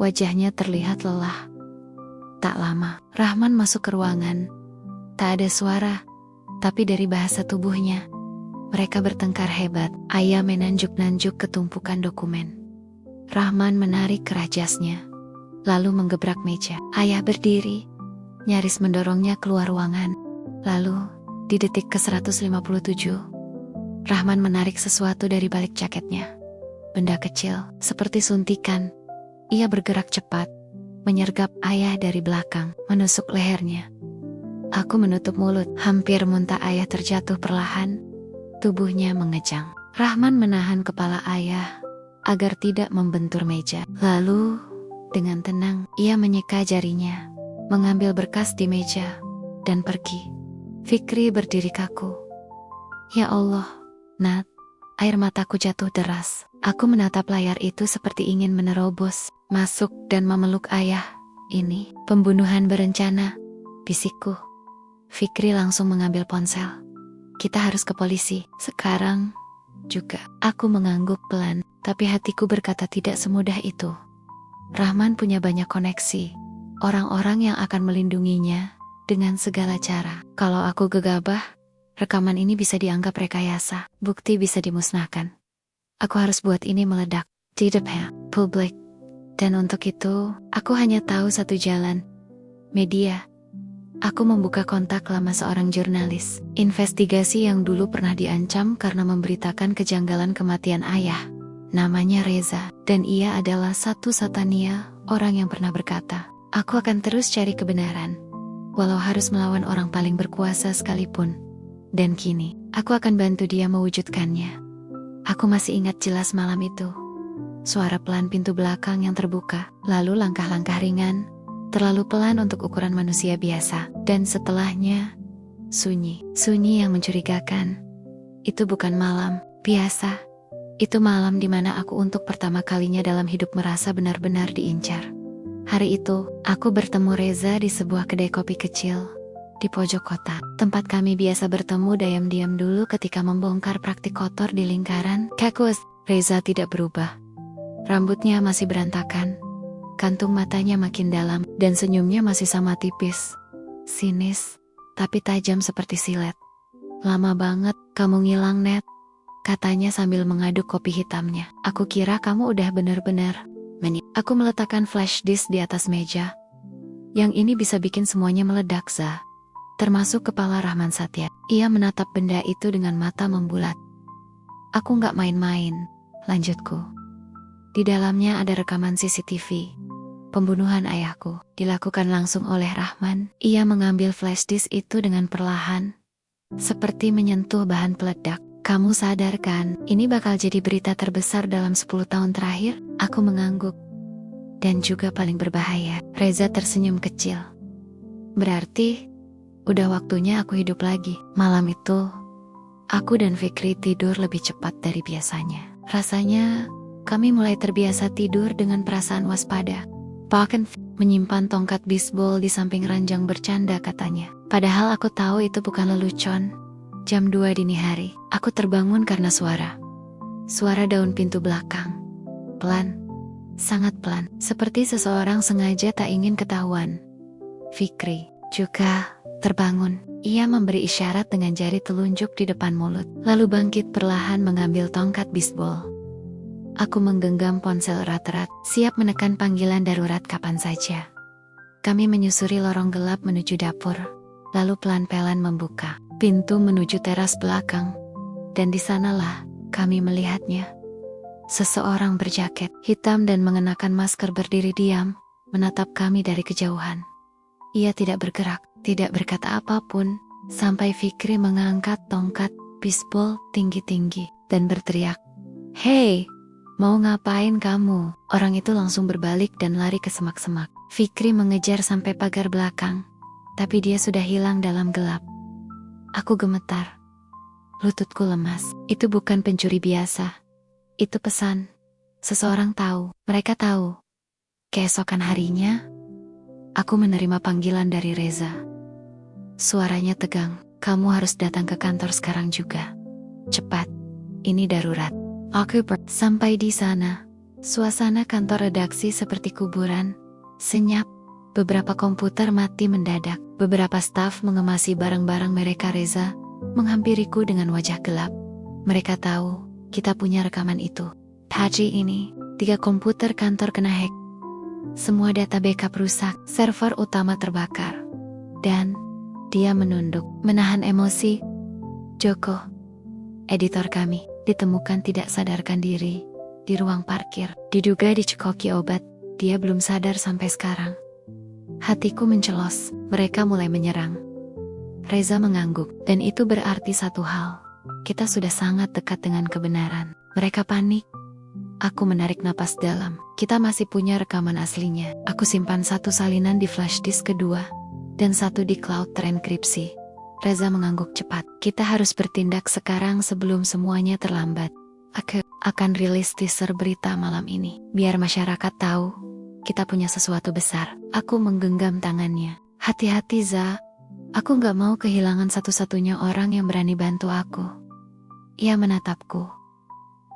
Wajahnya terlihat lelah. Tak lama, Rahman masuk ke ruangan. Tak ada suara, tapi dari bahasa tubuhnya, mereka bertengkar hebat. Ayah menanjuk-nanjuk ketumpukan dokumen. Rahman menarik kerah jasnya, lalu menggebrak meja. Ayah berdiri, nyaris mendorongnya keluar ruangan. Lalu, di detik ke-157, Rahman menarik sesuatu dari balik jaketnya. Benda kecil, seperti suntikan. Ia bergerak cepat, menyergap ayah dari belakang, menusuk lehernya. Aku menutup mulut, hampir muntah. Ayah terjatuh perlahan, tubuhnya mengejang. Rahman menahan kepala ayah agar tidak membentur meja. Lalu, dengan tenang, ia menyeka jarinya, mengambil berkas di meja, dan pergi. Fikri berdiri kaku. Ya Allah, Nat, air mataku jatuh deras. Aku menatap layar itu seperti ingin menerobos, masuk dan memeluk ayah. Ini pembunuhan berencana, bisikku. Fikri langsung mengambil ponsel. Kita harus ke polisi, sekarang juga. Aku mengangguk pelan, tapi hatiku berkata tidak semudah itu. Rahman punya banyak koneksi, orang-orang yang akan melindunginya dengan segala cara. Kalau aku gegabah, rekaman ini bisa dianggap rekayasa, bukti bisa dimusnahkan. Aku harus buat ini meledak di depan publik. Dan untuk itu, aku hanya tahu satu jalan. Media. Aku membuka kontak lama seorang jurnalis investigasi yang dulu pernah diancam karena memberitakan kejanggalan kematian ayah. Namanya Reza, dan ia adalah satu-satunya orang yang pernah berkata, aku akan terus cari kebenaran, walau harus melawan orang paling berkuasa sekalipun. Dan kini, aku akan bantu dia mewujudkannya. Aku masih ingat jelas malam itu. Suara pelan pintu belakang yang terbuka, lalu langkah-langkah ringan, terlalu pelan untuk ukuran manusia biasa. Dan setelahnya, sunyi. Sunyi yang mencurigakan. Itu bukan malam biasa. Itu malam di mana aku untuk pertama kalinya dalam hidup merasa benar-benar diincar. Hari itu, aku bertemu Reza di sebuah kedai kopi kecil di pojok kota. Tempat kami biasa bertemu diam-diam dulu ketika membongkar praktik kotor di lingkaran kakus. Reza tidak berubah. Rambutnya masih berantakan. Kantung matanya makin dalam, dan senyumnya masih sama tipis. Sinis, tapi tajam seperti silet. Lama banget kamu ngilang, Net, katanya sambil mengaduk kopi hitamnya. Aku kira kamu udah bener-bener Aku meletakkan flash disk di atas meja. Yang ini bisa bikin semuanya meledak, Za. Termasuk kepala Rahman Satya. Ia menatap benda itu dengan mata membulat. Aku nggak main-main, lanjutku. Di dalamnya ada rekaman CCTV. Pembunuhan ayahku dilakukan langsung oleh Rahman. Ia mengambil flash disk itu dengan perlahan, seperti menyentuh bahan peledak. Kamu sadar kan, ini bakal jadi berita terbesar dalam 10 tahun terakhir? Aku mengangguk. Dan juga paling berbahaya. Reza tersenyum kecil. Berarti, udah waktunya aku hidup lagi. Malam itu, aku dan Fikri tidur lebih cepat dari biasanya. Rasanya, kami mulai terbiasa tidur dengan perasaan waspada. Bahkan menyimpan tongkat bisbol di samping ranjang bercanda katanya. Padahal aku tahu itu bukan lelucon. Jam 2 dini hari, aku terbangun karena suara. Suara daun pintu belakang. Pelan. Sangat pelan. Seperti seseorang sengaja tak ingin ketahuan. Fikri juga terbangun. Ia memberi isyarat dengan jari telunjuk di depan mulut. Lalu bangkit perlahan mengambil tongkat bisbol. Aku menggenggam ponsel erat-erat, siap menekan panggilan darurat kapan saja. Kami menyusuri lorong gelap menuju dapur. Lalu pelan-pelan membuka pintu menuju teras belakang, dan di sanalah kami melihatnya. Seseorang berjaket hitam dan mengenakan masker berdiri diam, menatap kami dari kejauhan. Ia tidak bergerak, tidak berkata apapun, sampai Fikri mengangkat tongkat bisbol tinggi-tinggi dan berteriak, "Hei, mau ngapain kamu?" Orang itu langsung berbalik dan lari ke semak-semak. Fikri mengejar sampai pagar belakang, tapi dia sudah hilang dalam gelap. Aku gemetar. Lututku lemas. Itu bukan pencuri biasa. Itu pesan. Seseorang tahu. Mereka tahu. Keesokan harinya, aku menerima panggilan dari Reza. Suaranya tegang. Kamu harus datang ke kantor sekarang juga. Cepat. Ini darurat. Sampai di sana. Suasana kantor redaksi seperti kuburan. Senyap. Beberapa komputer mati mendadak. Beberapa staf mengemasi barang-barang mereka. Reza menghampiriku dengan wajah gelap. Mereka tahu kita punya rekaman itu. Pagi ini, 3 komputer kantor kena hack. Semua data backup rusak, server utama terbakar. Dan dia menunduk, menahan emosi. Joko, editor kami, ditemukan tidak sadarkan diri di ruang parkir. Diduga dicekoki obat. Dia belum sadar sampai sekarang. Hatiku mencelos, mereka mulai menyerang. Reza mengangguk, dan itu berarti satu hal. Kita sudah sangat dekat dengan kebenaran. Mereka panik. Aku menarik napas dalam. Kita masih punya rekaman aslinya. Aku simpan 1 salinan di flash disk kedua, dan 1 di cloud terenkripsi. Reza mengangguk cepat. Kita harus bertindak sekarang sebelum semuanya terlambat. Aku akan rilis teaser berita malam ini, biar masyarakat tahu kita punya sesuatu besar. Aku menggenggam tangannya. Hati-hati, Za. Aku gak mau kehilangan satu-satunya orang yang berani bantu aku. Ia menatapku.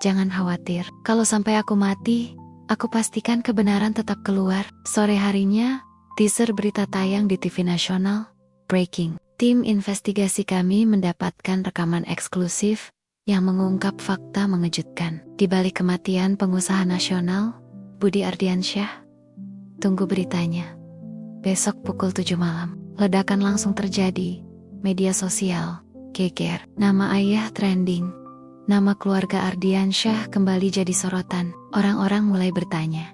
Jangan khawatir. Kalau sampai aku mati, aku pastikan kebenaran tetap keluar. Sore harinya, teaser berita tayang di TV nasional. Breaking. Tim investigasi kami mendapatkan rekaman eksklusif yang mengungkap fakta mengejutkan. Di balik kematian pengusaha nasional, Budi Ardiansyah. Tunggu beritanya. Besok pukul 7 malam. Ledakan langsung terjadi. Media sosial geger. Nama ayah trending. Nama keluarga Ardiansyah kembali jadi sorotan. Orang-orang mulai bertanya.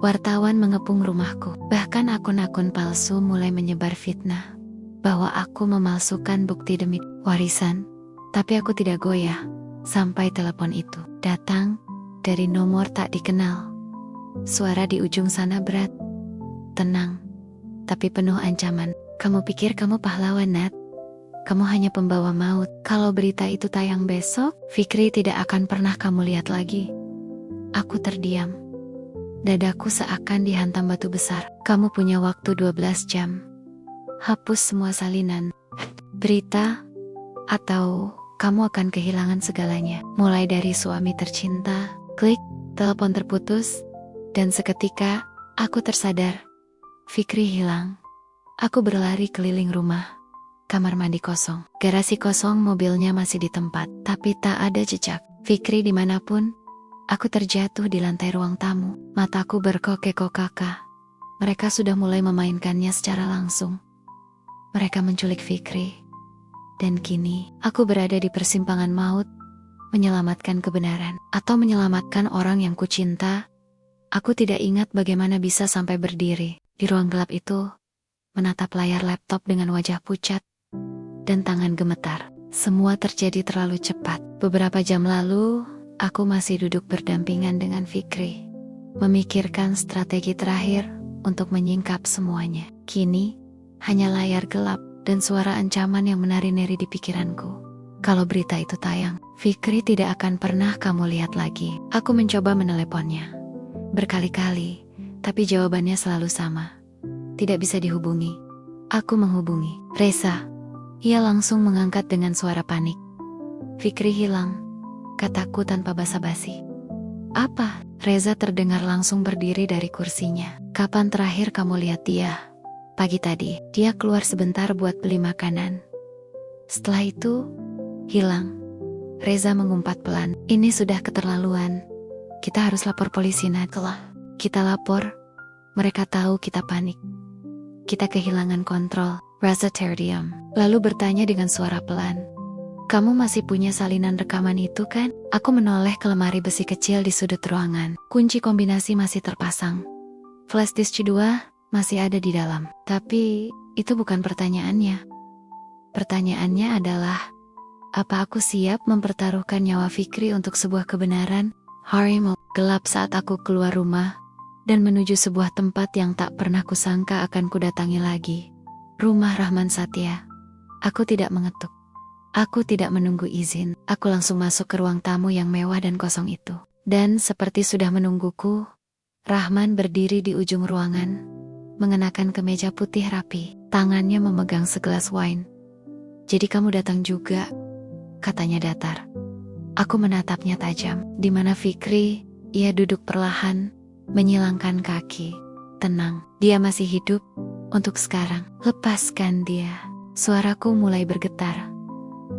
Wartawan mengepung rumahku. Bahkan akun-akun palsu mulai menyebar fitnah bahwa aku memalsukan bukti demi warisan. Tapi aku tidak goyah sampai telepon itu datang dari nomor tak dikenal. Suara di ujung sana berat, tenang, tapi penuh ancaman. Kamu pikir kamu pahlawan, Nat? Kamu hanya pembawa maut. Kalau berita itu tayang besok, Fikri tidak akan pernah kamu lihat lagi. Aku terdiam. Dadaku seakan dihantam batu besar. Kamu punya waktu 12 jam. Hapus semua salinan berita, atau kamu akan kehilangan segalanya. Mulai dari suami tercinta, klik, telepon terputus, dan seketika, aku tersadar. Fikri hilang. Aku berlari keliling rumah. Kamar mandi kosong, garasi kosong, mobilnya masih di tempat, tapi tak ada jejak Fikri dimanapun. Aku terjatuh di lantai ruang tamu, mataku berkokek-kokaka. Mereka sudah mulai memainkannya secara langsung. Mereka menculik Fikri. Dan kini, aku berada di persimpangan maut, menyelamatkan kebenaran, atau menyelamatkan orang yang kucinta. Aku tidak ingat bagaimana bisa sampai berdiri di ruang gelap itu, menatap layar laptop dengan wajah pucat dan tangan gemetar. Semua terjadi terlalu cepat. Beberapa jam lalu, aku masih duduk berdampingan dengan Fikri, memikirkan strategi terakhir untuk menyingkap semuanya. Kini, hanya layar gelap dan suara ancaman yang menari-nari di pikiranku. Kalau berita itu tayang, Fikri tidak akan pernah kamu lihat lagi. Aku mencoba meneleponnya berkali-kali, tapi jawabannya selalu sama. Tidak bisa dihubungi. Aku menghubungi Reza. Ia langsung mengangkat dengan suara panik. Fikri hilang, kataku tanpa basa-basi. Apa? Reza terdengar langsung berdiri dari kursinya. Kapan terakhir kamu lihat dia? Pagi tadi. Dia keluar sebentar buat beli makanan. Setelah itu, hilang. Reza mengumpat pelan. Ini sudah keterlaluan. Kita harus lapor polisi, Natlah. Kita lapor. Mereka tahu kita panik. Kita kehilangan kontrol. Reza terdiam, lalu bertanya dengan suara pelan. Kamu masih punya salinan rekaman itu kan? Aku menoleh ke lemari besi kecil di sudut ruangan. Kunci kombinasi masih terpasang. Flash disk 2 masih ada di dalam. Tapi itu bukan pertanyaannya. Pertanyaannya adalah, apa aku siap mempertaruhkan nyawa Fikri untuk sebuah kebenaran? Harimau gelap saat aku keluar rumah dan menuju sebuah tempat yang tak pernah kusangka akan kudatangi lagi. Rumah Rahman Satya. Aku tidak mengetuk. Aku tidak menunggu izin. Aku langsung masuk ke ruang tamu yang mewah dan kosong itu. Dan seperti sudah menungguku, Rahman berdiri di ujung ruangan, mengenakan kemeja putih rapi, tangannya memegang segelas wine. Jadi kamu datang juga, katanya datar. Aku menatapnya tajam. Di mana Fikri? Ia duduk perlahan, menyilangkan kaki. Tenang, dia masih hidup. Untuk sekarang, lepaskan dia. Suaraku mulai bergetar.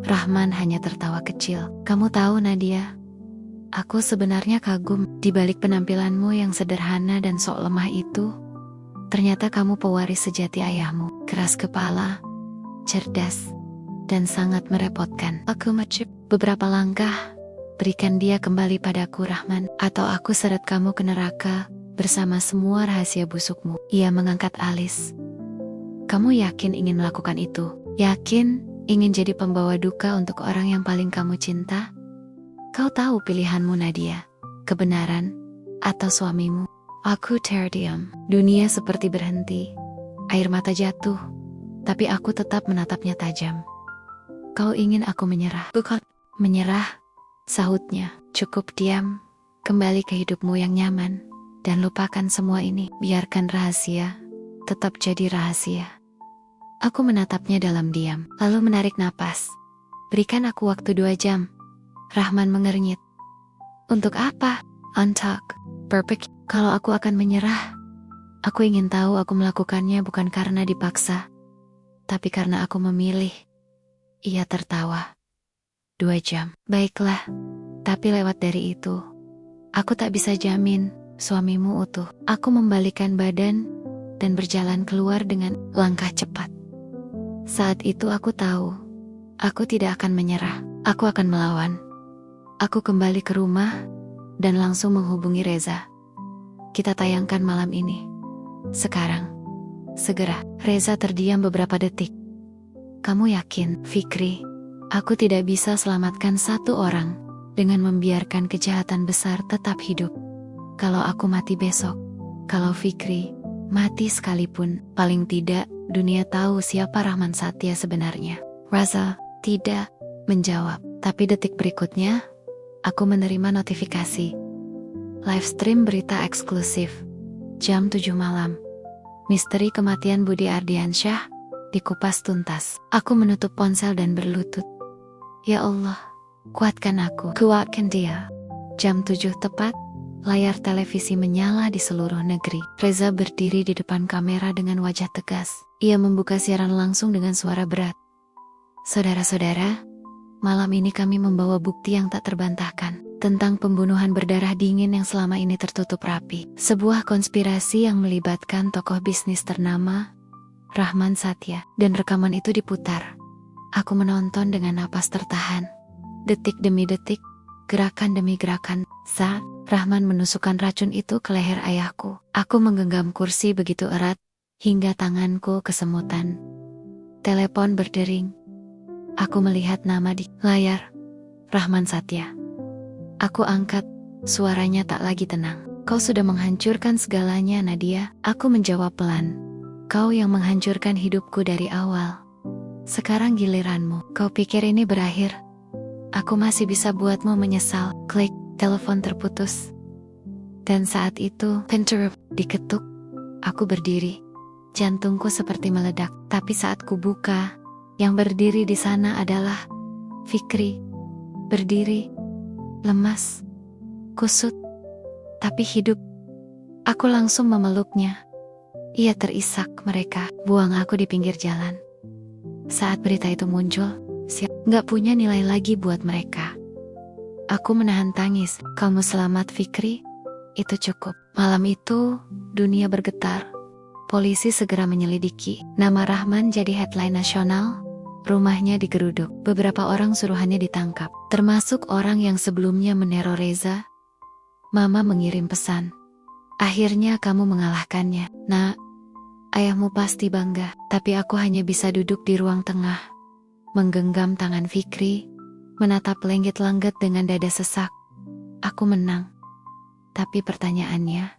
Rahman hanya tertawa kecil. Kamu tahu, Nadia, aku sebenarnya kagum di balik penampilanmu yang sederhana dan sok lemah itu. Ternyata kamu pewaris sejati ayahmu. Keras kepala, cerdas, dan sangat merepotkan. Aku macet beberapa langkah. Berikan dia kembali padaku, Rahman, atau aku seret kamu ke neraka bersama semua rahasia busukmu. Ia mengangkat alis. Kamu yakin ingin melakukan itu? Yakin ingin jadi pembawa duka untuk orang yang paling kamu cinta? Kau tahu pilihanmu, Nadia. Kebenaran atau suamimu? Aku terdiam. Dunia seperti berhenti. Air mata jatuh. Tapi aku tetap menatapnya tajam. Kau ingin aku menyerah? Bukan. Menyerah, sahutnya. Cukup diam. Kembali ke hidupmu yang nyaman. Dan lupakan semua ini. Biarkan rahasia tetap jadi rahasia. Aku menatapnya dalam diam, lalu menarik napas. Berikan aku waktu 2 jam. Rahman mengernyit. Untuk apa? Untalk. Perfect. Kalau aku akan menyerah, aku ingin tahu aku melakukannya bukan karena dipaksa, tapi karena aku memilih. Ia tertawa. 2 jam. Baiklah. Tapi lewat dari itu, aku tak bisa jamin suamimu utuh. Aku membalikan badan dan berjalan keluar dengan langkah cepat. Saat itu aku tahu, aku tidak akan menyerah. Aku akan melawan. Aku kembali ke rumah dan langsung menghubungi Reza. Kita tayangkan malam ini. Sekarang. Segera. Reza terdiam beberapa detik. Kamu yakin, Fikri? Aku tidak bisa selamatkan satu orang dengan membiarkan kejahatan besar tetap hidup. Kalau aku mati besok, kalau Fikri mati sekalipun, paling tidak dunia tahu siapa Rahman Satya sebenarnya. Reza tidak menjawab, tapi detik berikutnya aku menerima notifikasi. Live stream berita eksklusif. Jam 7 malam. Misteri kematian Budi Ardiansyah dikupas tuntas. Aku menutup ponsel dan berlutut. Ya Allah, kuatkan aku. Kuatkan dia. Jam 7 tepat. Layar televisi menyala di seluruh negeri. Reza berdiri di depan kamera dengan wajah tegas. Ia membuka siaran langsung dengan suara berat. Saudara-saudara, malam ini kami membawa bukti yang tak terbantahkan tentang pembunuhan berdarah dingin yang selama ini tertutup rapi. Sebuah konspirasi yang melibatkan tokoh bisnis ternama, Rahman Satya, dan rekaman itu diputar. Aku menonton dengan napas tertahan. Detik demi detik, gerakan demi gerakan, saat Rahman menusukkan racun itu ke leher ayahku. Aku menggenggam kursi begitu erat, hingga tanganku kesemutan. Telepon berdering. Aku melihat nama di layar, Rahman Satya. Aku angkat, suaranya tak lagi tenang. Kau sudah menghancurkan segalanya, Nadia. Aku menjawab pelan. Kau yang menghancurkan hidupku dari awal. Sekarang giliranmu. Kau pikir ini berakhir? Aku masih bisa buatmu menyesal. Klik, telepon terputus. Dan saat itu, pintu diketuk. Aku berdiri. Jantungku seperti meledak. Tapi saat ku buka, yang berdiri di sana adalah Fikri. Berdiri, lemas, kusut, tapi hidup. Aku langsung memeluknya. Ia terisak, mereka buang aku di pinggir jalan. Saat berita itu muncul, gak punya nilai lagi buat mereka. Aku menahan tangis. Kamu selamat, Fikri? Itu cukup. Malam itu, dunia bergetar. Polisi segera menyelidiki. Nama Rahman jadi headline nasional. Rumahnya digeruduk. Beberapa orang suruhannya ditangkap, termasuk orang yang sebelumnya meneror Reza. Mama mengirim pesan. Akhirnya kamu mengalahkannya, Nak. Ayahmu pasti bangga. Tapi aku hanya bisa duduk di ruang tengah, menggenggam tangan Fikri, menatap lenggit-lenggit dengan dada sesak. Aku menang. Tapi pertanyaannya,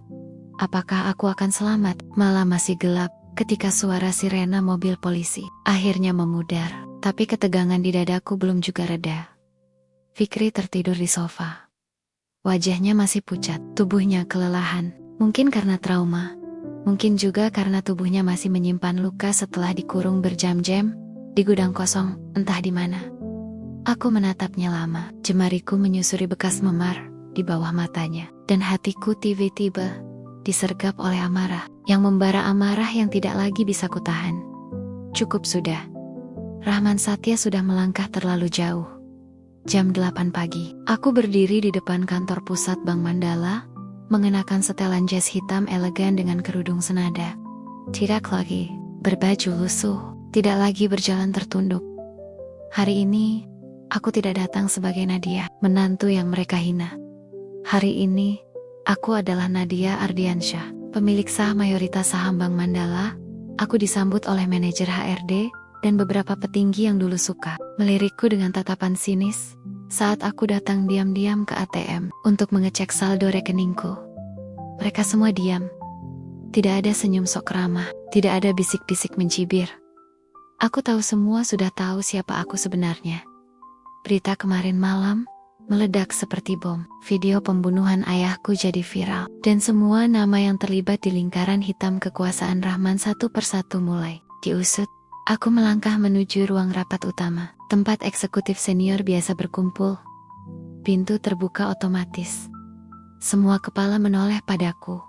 apakah aku akan selamat? Malam masih gelap ketika suara sirena mobil polisi akhirnya memudar. Tapi ketegangan di dadaku belum juga reda. Fikri tertidur di sofa. Wajahnya masih pucat, tubuhnya kelelahan. Mungkin karena trauma, mungkin juga karena tubuhnya masih menyimpan luka setelah dikurung berjam-jam di gudang kosong, entah di mana. Aku menatapnya lama, jemariku menyusuri bekas memar di bawah matanya, dan hatiku tiba-tiba disergap oleh amarah, yang membara amarah yang tidak lagi bisa kutahan. Cukup sudah. Rahman Satya sudah melangkah terlalu jauh. Jam 8 pagi, aku berdiri di depan kantor pusat Bank Mandala, mengenakan setelan jas hitam elegan dengan kerudung senada. Tidak lagi berbaju lusuh, tidak lagi berjalan tertunduk. Hari ini, aku tidak datang sebagai Nadia, menantu yang mereka hina. Hari ini, aku adalah Nadia Ardiansyah, pemilik saham mayoritas saham Bank Mandala. Aku disambut oleh manajer HRD dan beberapa petinggi yang dulu suka melirikku dengan tatapan sinis saat aku datang diam-diam ke ATM untuk mengecek saldo rekeningku. Mereka semua diam. Tidak ada senyum sok ramah, tidak ada bisik-bisik mencibir. Aku tahu semua sudah tahu siapa aku sebenarnya. Berita kemarin malam meledak seperti bom. Video pembunuhan ayahku jadi viral, dan semua nama yang terlibat di lingkaran hitam kekuasaan Rahman satu persatu mulai diusut. Aku melangkah menuju ruang rapat utama, tempat eksekutif senior biasa berkumpul. Pintu terbuka otomatis. Semua kepala menoleh padaku.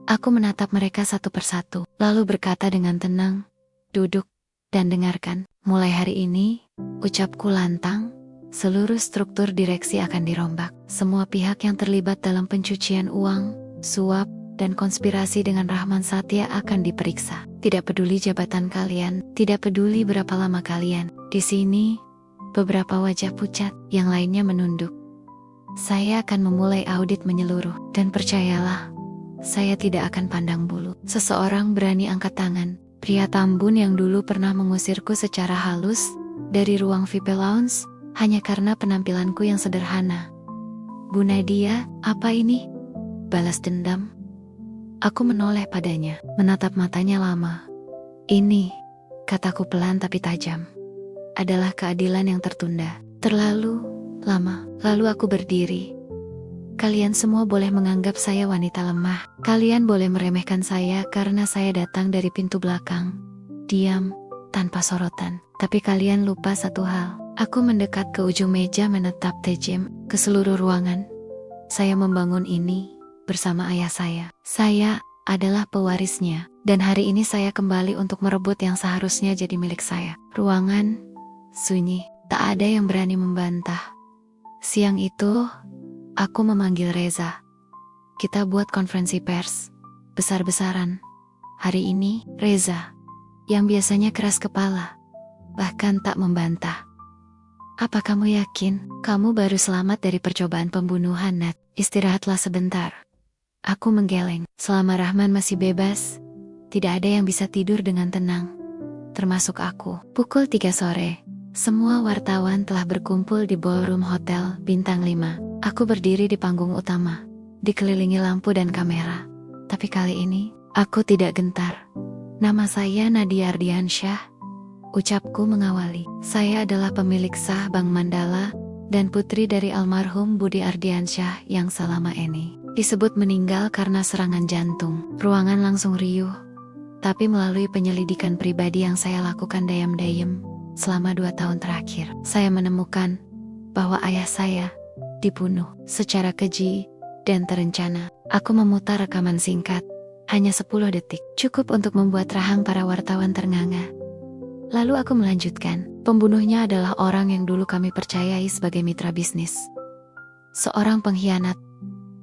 Aku menatap mereka satu persatu, lalu berkata dengan tenang, "Duduk dan dengarkan. Mulai hari ini," ucapku lantang, "seluruh struktur direksi akan dirombak. Semua pihak yang terlibat dalam pencucian uang, suap, dan konspirasi dengan Rahman Satya akan diperiksa. Tidak peduli jabatan kalian, tidak peduli berapa lama kalian di sini." Beberapa wajah pucat, yang lainnya menunduk. Saya akan memulai audit menyeluruh, dan percayalah, saya tidak akan pandang bulu. Seseorang berani angkat tangan. Pria Tambun yang dulu pernah mengusirku secara halus dari ruang VIP Lounge hanya karena penampilanku yang sederhana. "Bu Nadia, apa ini?" Balas dendam. Aku menoleh padanya, menatap matanya lama. "Ini," kataku pelan tapi tajam, "adalah keadilan yang tertunda. Terlalu lama." Lalu aku berdiri. "Kalian semua boleh menganggap saya wanita lemah. Kalian boleh meremehkan saya karena saya datang dari pintu belakang. Diam, tanpa sorotan. Tapi kalian lupa satu hal." Aku mendekat ke ujung meja menatap tajam ke seluruh ruangan. "Saya membangun ini bersama ayah saya. Saya adalah pewarisnya. Dan hari ini saya kembali untuk merebut yang seharusnya jadi milik saya." Ruangan sunyi, tak ada yang berani membantah. Siang itu, aku memanggil Reza. Kita buat konferensi pers, besar-besaran. Hari ini, Reza, yang biasanya keras kepala, bahkan tak membantah. Apa kamu yakin? Kamu baru selamat dari percobaan pembunuhan, Nat. Istirahatlah sebentar. Aku menggeleng. Selama Rahman masih bebas, tidak ada yang bisa tidur dengan tenang. Termasuk aku. Pukul 3 sore, semua wartawan telah berkumpul di ballroom hotel Bintang 5. Aku berdiri di panggung utama, dikelilingi lampu dan kamera. Tapi kali ini, aku tidak gentar. Nama saya Nadia Ardiansyah. Ucapku mengawali. Saya adalah pemilik sah Bank Mandala dan putri dari almarhum Budi Ardiansyah yang selama ini disebut meninggal karena serangan jantung. Ruangan langsung riuh. Tapi melalui penyelidikan pribadi yang saya lakukan dayam-dayam selama 2 tahun terakhir, saya menemukan bahwa ayah saya dibunuh secara keji dan terencana. Aku memutar rekaman singkat, hanya 10 detik, cukup untuk membuat rahang para wartawan ternganga. Lalu aku melanjutkan, pembunuhnya adalah orang yang dulu kami percayai sebagai mitra bisnis. Seorang pengkhianat,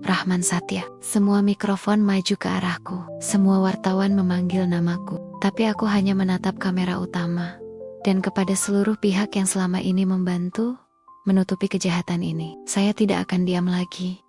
Rahman Satya. Semua mikrofon maju ke arahku, semua wartawan memanggil namaku. Tapi aku hanya menatap kamera utama. Dan kepada seluruh pihak yang selama ini membantu menutupi kejahatan ini, saya tidak akan diam lagi.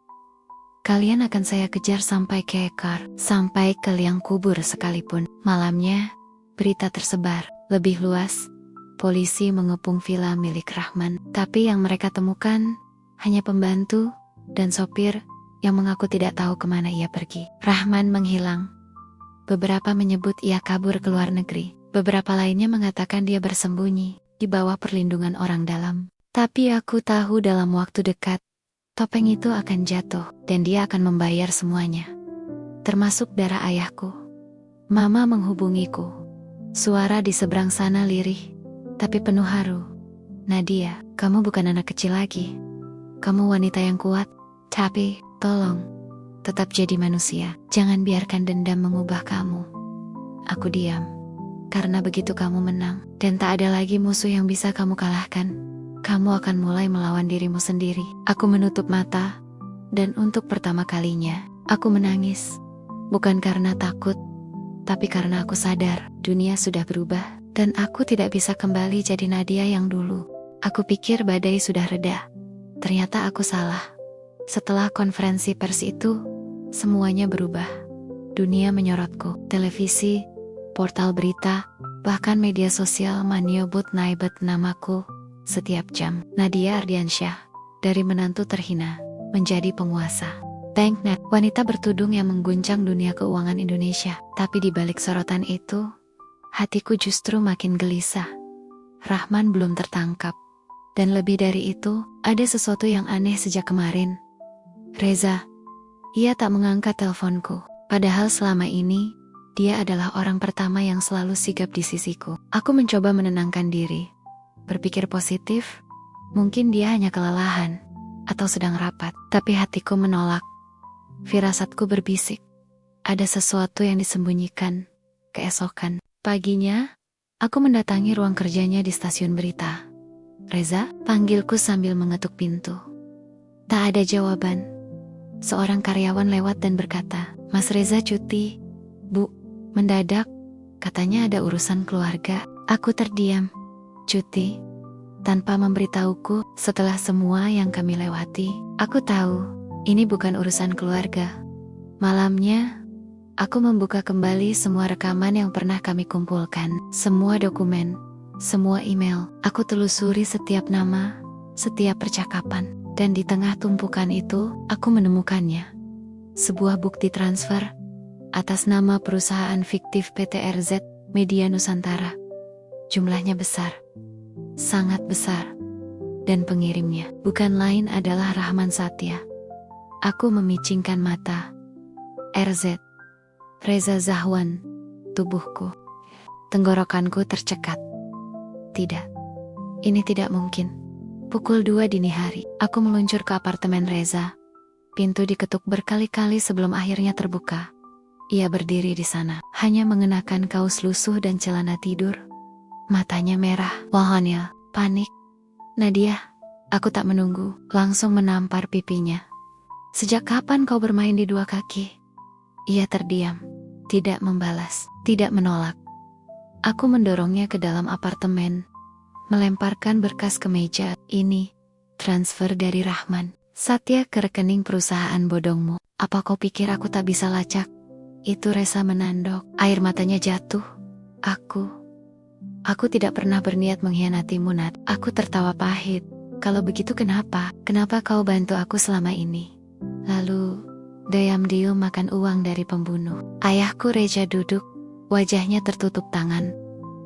Kalian akan saya kejar sampai ke ekor, sampai ke liang kubur sekalipun. Malamnya, berita tersebar lebih luas. Polisi mengepung villa milik Rahman, tapi yang mereka temukan hanya pembantu dan sopir yang mengaku tidak tahu kemana ia pergi. Rahman menghilang. Beberapa menyebut ia kabur ke luar negeri. Beberapa lainnya mengatakan dia bersembunyi di bawah perlindungan orang dalam. Tapi aku tahu dalam waktu dekat, topeng itu akan jatuh dan dia akan membayar semuanya. Termasuk darah ayahku. Mama menghubungiku. Suara di seberang sana lirih, tapi penuh haru. Nadia, kamu bukan anak kecil lagi. Kamu wanita yang kuat, tapi tolong, tetap jadi manusia. Jangan biarkan dendam mengubah kamu. Aku diam, karena begitu kamu menang, dan tak ada lagi musuh yang bisa kamu kalahkan, kamu akan mulai melawan dirimu sendiri. Aku menutup mata, dan untuk pertama kalinya, aku menangis. Bukan karena takut, tapi karena aku sadar, dunia sudah berubah, dan aku tidak bisa kembali jadi Nadia yang dulu. Aku pikir badai sudah reda. Ternyata aku salah. Setelah konferensi pers itu, semuanya berubah. Dunia menyorotku. Televisi, portal berita, bahkan media sosial menyebut-nyebut namaku setiap jam. Nadia Ardiansyah, dari menantu terhina, menjadi penguasa. Banknet, wanita bertudung yang mengguncang dunia keuangan Indonesia. Tapi di balik sorotan itu, hatiku justru makin gelisah. Rahman belum tertangkap. Dan lebih dari itu, ada sesuatu yang aneh sejak kemarin. Reza, ia tak mengangkat teleponku. Padahal selama ini, dia adalah orang pertama yang selalu sigap di sisiku. Aku mencoba menenangkan diri. Berpikir positif, mungkin dia hanya kelelahan atau sedang rapat. Tapi hatiku menolak. Firasatku berbisik, ada sesuatu yang disembunyikan. Keesokan paginya, aku mendatangi ruang kerjanya di stasiun berita. Reza, panggilku sambil mengetuk pintu. Tak ada jawaban. Seorang karyawan lewat dan berkata, Mas Reza cuti. Bu, mendadak, katanya ada urusan keluarga. Aku terdiam. Cuti? Tanpa memberitahuku, setelah semua yang kami lewati, aku tahu. Ini bukan urusan keluarga. Malamnya, aku membuka kembali semua rekaman yang pernah kami kumpulkan. Semua dokumen, semua email. Aku telusuri setiap nama, setiap percakapan. Dan di tengah tumpukan itu, aku menemukannya. Sebuah bukti transfer atas nama perusahaan fiktif PT RZ Media Nusantara. Jumlahnya besar, sangat besar. Dan pengirimnya bukan lain adalah Rahman Satya. Aku memicingkan mata. RZ, Reza Zahwan, tubuhku. Tenggorokanku tercekat. Tidak, ini tidak mungkin. Pukul 2 dini hari, aku meluncur ke apartemen Reza. Pintu diketuk berkali-kali sebelum akhirnya terbuka. Ia berdiri di sana, hanya mengenakan kaos lusuh dan celana tidur. Matanya merah. Wahania, panik. Nadia, aku tak menunggu, langsung menampar pipinya. Sejak kapan kau bermain di dua kaki? Ia terdiam, tidak membalas, tidak menolak. Aku mendorongnya ke dalam apartemen, melemparkan berkas ke meja. Ini, transfer dari Rahman. Satya ke rekening perusahaan bodongmu. Apa kau pikir aku tak bisa lacak? Itu Reza menandok, air matanya jatuh. Aku tidak pernah berniat mengkhianatimu, Nat. Aku tertawa pahit. Kalau begitu kenapa? Kenapa kau bantu aku selama ini? Lalu, diam-diam makan uang dari pembunuh. Ayahku Reza duduk, wajahnya tertutup tangan.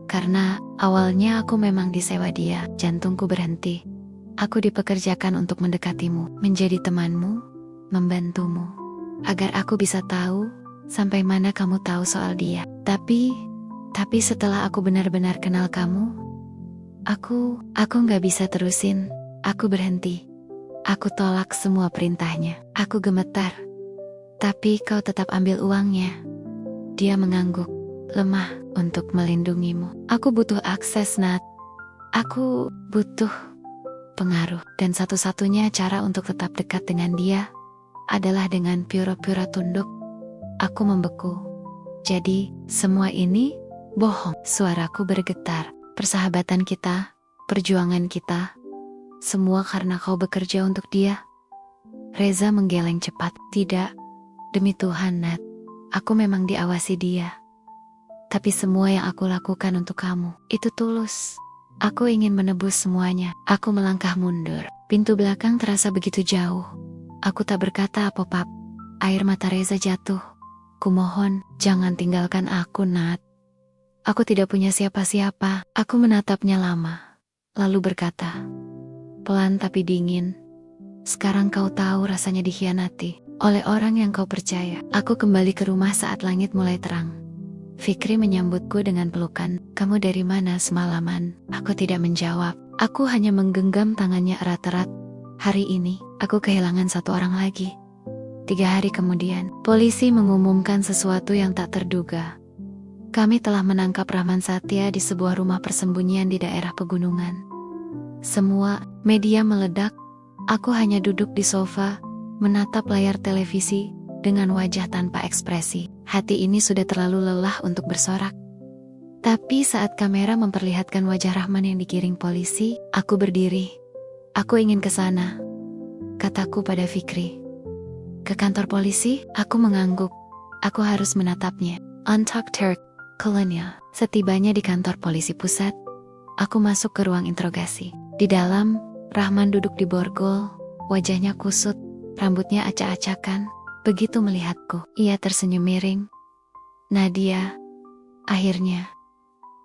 Karena awalnya aku memang disewa dia, jantungku berhenti. Aku dipekerjakan untuk mendekatimu, menjadi temanmu, membantumu. Agar aku bisa tahu sampai mana kamu tahu soal dia. Tapi setelah aku benar-benar kenal kamu, aku gak bisa terusin. Aku berhenti. Aku tolak semua perintahnya. Aku gemetar. Tapi kau tetap ambil uangnya. Dia mengangguk, lemah untuk melindungimu. Aku butuh akses, Nat. Aku butuh pengaruh. Dan satu-satunya cara untuk tetap dekat dengan dia adalah dengan pura-pura tunduk. Aku membeku. Jadi, semua ini bohong. Suaraku bergetar. Persahabatan kita, perjuangan kita, semua karena kau bekerja untuk dia. Reza menggeleng cepat. Tidak, demi Tuhan, Nat. Aku memang diawasi dia. Tapi semua yang aku lakukan untuk kamu, itu tulus. Aku ingin menebus semuanya. Aku melangkah mundur. Pintu belakang terasa begitu jauh. Aku tak berkata apa-apa. Air mata Reza jatuh. Kumohon, jangan tinggalkan aku, Nat. Aku tidak punya siapa-siapa. Aku menatapnya lama. Lalu berkata, pelan tapi dingin, sekarang kau tahu rasanya dikhianati oleh orang yang kau percaya. Aku kembali ke rumah saat langit mulai terang. Fikri menyambutku dengan pelukan. Kamu dari mana semalaman? Aku tidak menjawab. Aku hanya menggenggam tangannya erat-erat. Hari ini, aku kehilangan satu orang lagi. 3 hari kemudian, polisi mengumumkan sesuatu yang tak terduga. Kami telah menangkap Rahman Satya di sebuah rumah persembunyian di daerah pegunungan. Semua media meledak. Aku hanya duduk di sofa, menatap layar televisi, dengan wajah tanpa ekspresi. Hati ini sudah terlalu lelah untuk bersorak. Tapi saat kamera memperlihatkan wajah Rahman yang digiring polisi, aku berdiri. Aku ingin ke sana, kataku pada Fikri. Ke kantor polisi? Aku mengangguk. Aku harus menatapnya. Untucked hair, kolonial. Setibanya di kantor polisi pusat, aku masuk ke ruang interogasi. Di dalam, Rahman duduk di borgol, wajahnya kusut, rambutnya acak-acakan. Begitu melihatku, ia tersenyum miring. Nadia, akhirnya,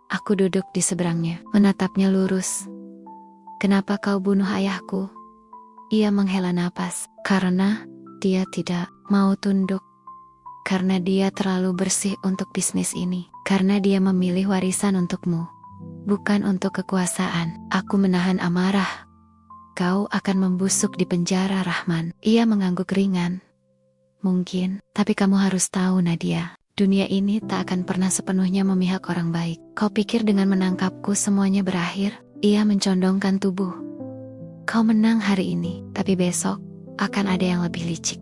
aku duduk di seberangnya, menatapnya lurus. Kenapa kau bunuh ayahku? Ia menghela napas. Karena dia tidak mau tunduk. Karena dia terlalu bersih untuk bisnis ini. Karena dia memilih warisan untukmu, bukan untuk kekuasaan. Aku menahan amarah. Kau akan membusuk di penjara, Rahman. Ia mengangguk ringan. Mungkin, tapi kamu harus tahu, Nadia, dunia ini tak akan pernah sepenuhnya memihak orang baik. Kau pikir dengan menangkapku semuanya berakhir? Ia mencondongkan tubuh. Kau menang hari ini, tapi besok akan ada yang lebih licik,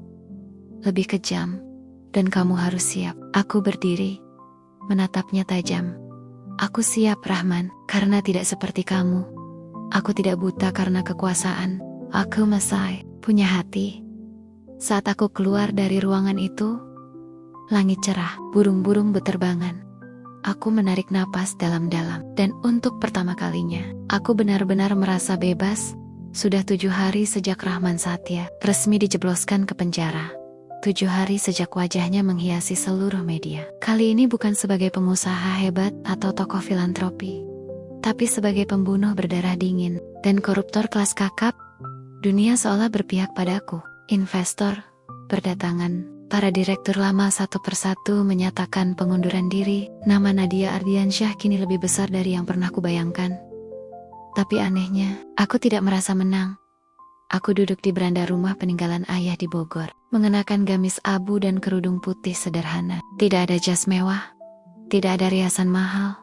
lebih kejam, dan kamu harus siap. Aku berdiri, menatapnya tajam. Aku siap, Rahman, karena tidak seperti kamu. Aku tidak buta karena kekuasaan. Aku masih punya hati. Saat aku keluar dari ruangan itu, langit cerah, burung-burung berterbangan. Aku menarik napas dalam-dalam, dan untuk pertama kalinya, aku benar-benar merasa bebas. Sudah 7 hari sejak Rahman Satya resmi dijebloskan ke penjara. 7 hari sejak wajahnya menghiasi seluruh media. Kali ini bukan sebagai pengusaha hebat atau tokoh filantropi, tapi sebagai pembunuh berdarah dingin dan koruptor kelas kakap. Dunia seolah berpihak padaku. Investor berdatangan. Para direktur lama satu persatu menyatakan pengunduran diri. Nama Nadia Ardiansyah kini lebih besar dari yang pernah kubayangkan. Tapi anehnya, aku tidak merasa menang. Aku duduk di beranda rumah peninggalan ayah di Bogor, mengenakan gamis abu dan kerudung putih sederhana. Tidak ada jas mewah, tidak ada riasan mahal.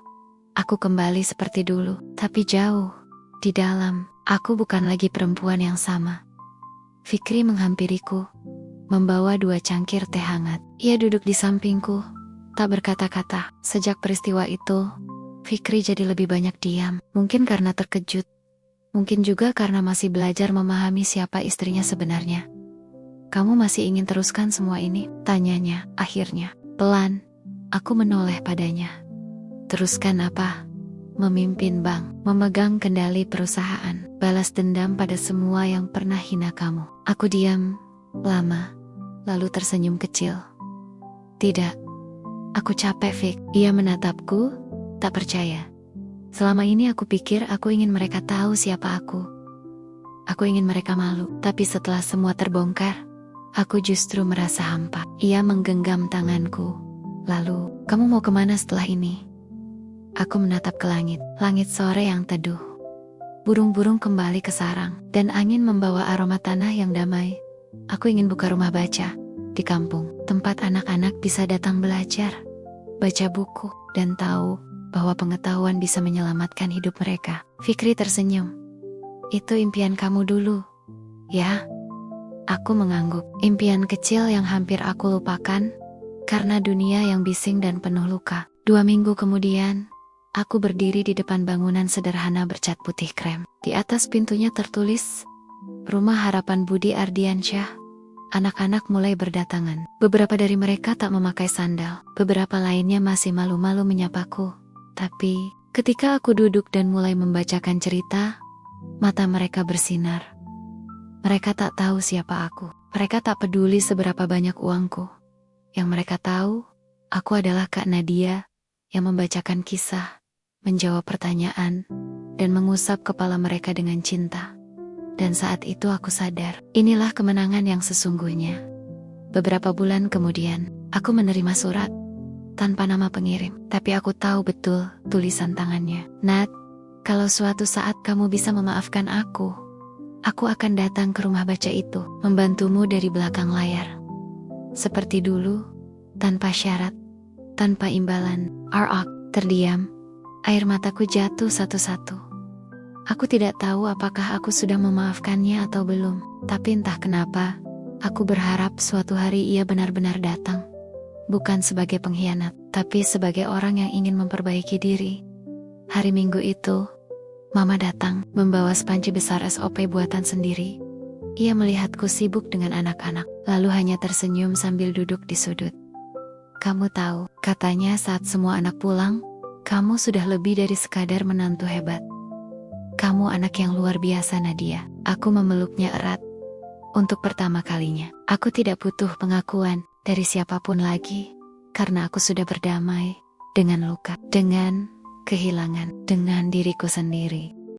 Aku kembali seperti dulu, tapi jauh, Di dalam, aku bukan lagi perempuan yang sama. Fikri menghampiriku, membawa 2 cangkir teh hangat. Ia duduk di sampingku, tak berkata-kata. Sejak peristiwa itu, Fikri jadi lebih banyak diam. Mungkin karena terkejut, mungkin juga karena masih belajar memahami siapa istrinya sebenarnya. "Kamu masih ingin teruskan semua ini?" tanyanya. Akhirnya, pelan, aku menoleh padanya. "Teruskan apa?" "Memimpin bank, memegang kendali perusahaan, balas dendam pada semua yang pernah hina kamu." Aku diam lama, lalu tersenyum kecil. "Tidak, aku capek, Fik." Ia menatapku, tak percaya. "Selama ini aku pikir aku ingin mereka tahu siapa aku. Aku ingin mereka malu, tapi setelah semua terbongkar, aku justru merasa hampa." Ia menggenggam tanganku. "Lalu, kamu mau kemana setelah ini?" Aku menatap ke langit, langit sore yang teduh. Burung-burung kembali ke sarang, dan angin membawa aroma tanah yang damai. Aku ingin buka rumah baca di kampung, tempat anak-anak bisa datang belajar, baca buku, dan tahu bahwa pengetahuan bisa menyelamatkan hidup mereka. Fikri tersenyum. "Itu impian kamu dulu, ya?" Aku mengangguk. Impian kecil yang hampir aku lupakan karena dunia yang bising dan penuh luka. 2 minggu kemudian, aku berdiri di depan bangunan sederhana bercat putih krem. Di atas pintunya tertulis, "Rumah Harapan Budi Ardiansyah." Anak-anak mulai berdatangan. Beberapa dari mereka tak memakai sandal. Beberapa lainnya masih malu-malu menyapaku. Tapi, ketika aku duduk dan mulai membacakan cerita, mata mereka bersinar. Mereka tak tahu siapa aku. Mereka tak peduli seberapa banyak uangku. Yang mereka tahu, aku adalah Kak Nadia yang membacakan kisah, menjawab pertanyaan, dan mengusap kepala mereka dengan cinta. Dan saat itu aku sadar, inilah kemenangan yang sesungguhnya. Beberapa bulan kemudian, aku menerima surat tanpa nama pengirim, tapi aku tahu betul tulisan tangannya. "Nat, kalau suatu saat kamu bisa memaafkan aku akan datang ke rumah baca itu, membantumu dari belakang layar. Seperti dulu, tanpa syarat, tanpa imbalan." Terdiam, air mataku jatuh satu-satu. Aku tidak tahu apakah aku sudah memaafkannya atau belum, tapi entah kenapa, aku berharap suatu hari ia benar-benar datang. Bukan sebagai pengkhianat, tapi sebagai orang yang ingin memperbaiki diri. Hari Minggu itu, Mama datang, membawa spanci besar SOP buatan sendiri. Ia melihatku sibuk dengan anak-anak, lalu hanya tersenyum sambil duduk di sudut. "Kamu tahu," katanya saat semua anak pulang, "kamu sudah lebih dari sekadar menantu hebat. Kamu anak yang luar biasa, Nadia." Aku memeluknya erat. Untuk pertama kalinya, aku tidak butuh pengakuan dari siapapun lagi, karena aku sudah berdamai dengan luka, dengan kehilangan, dengan diriku sendiri.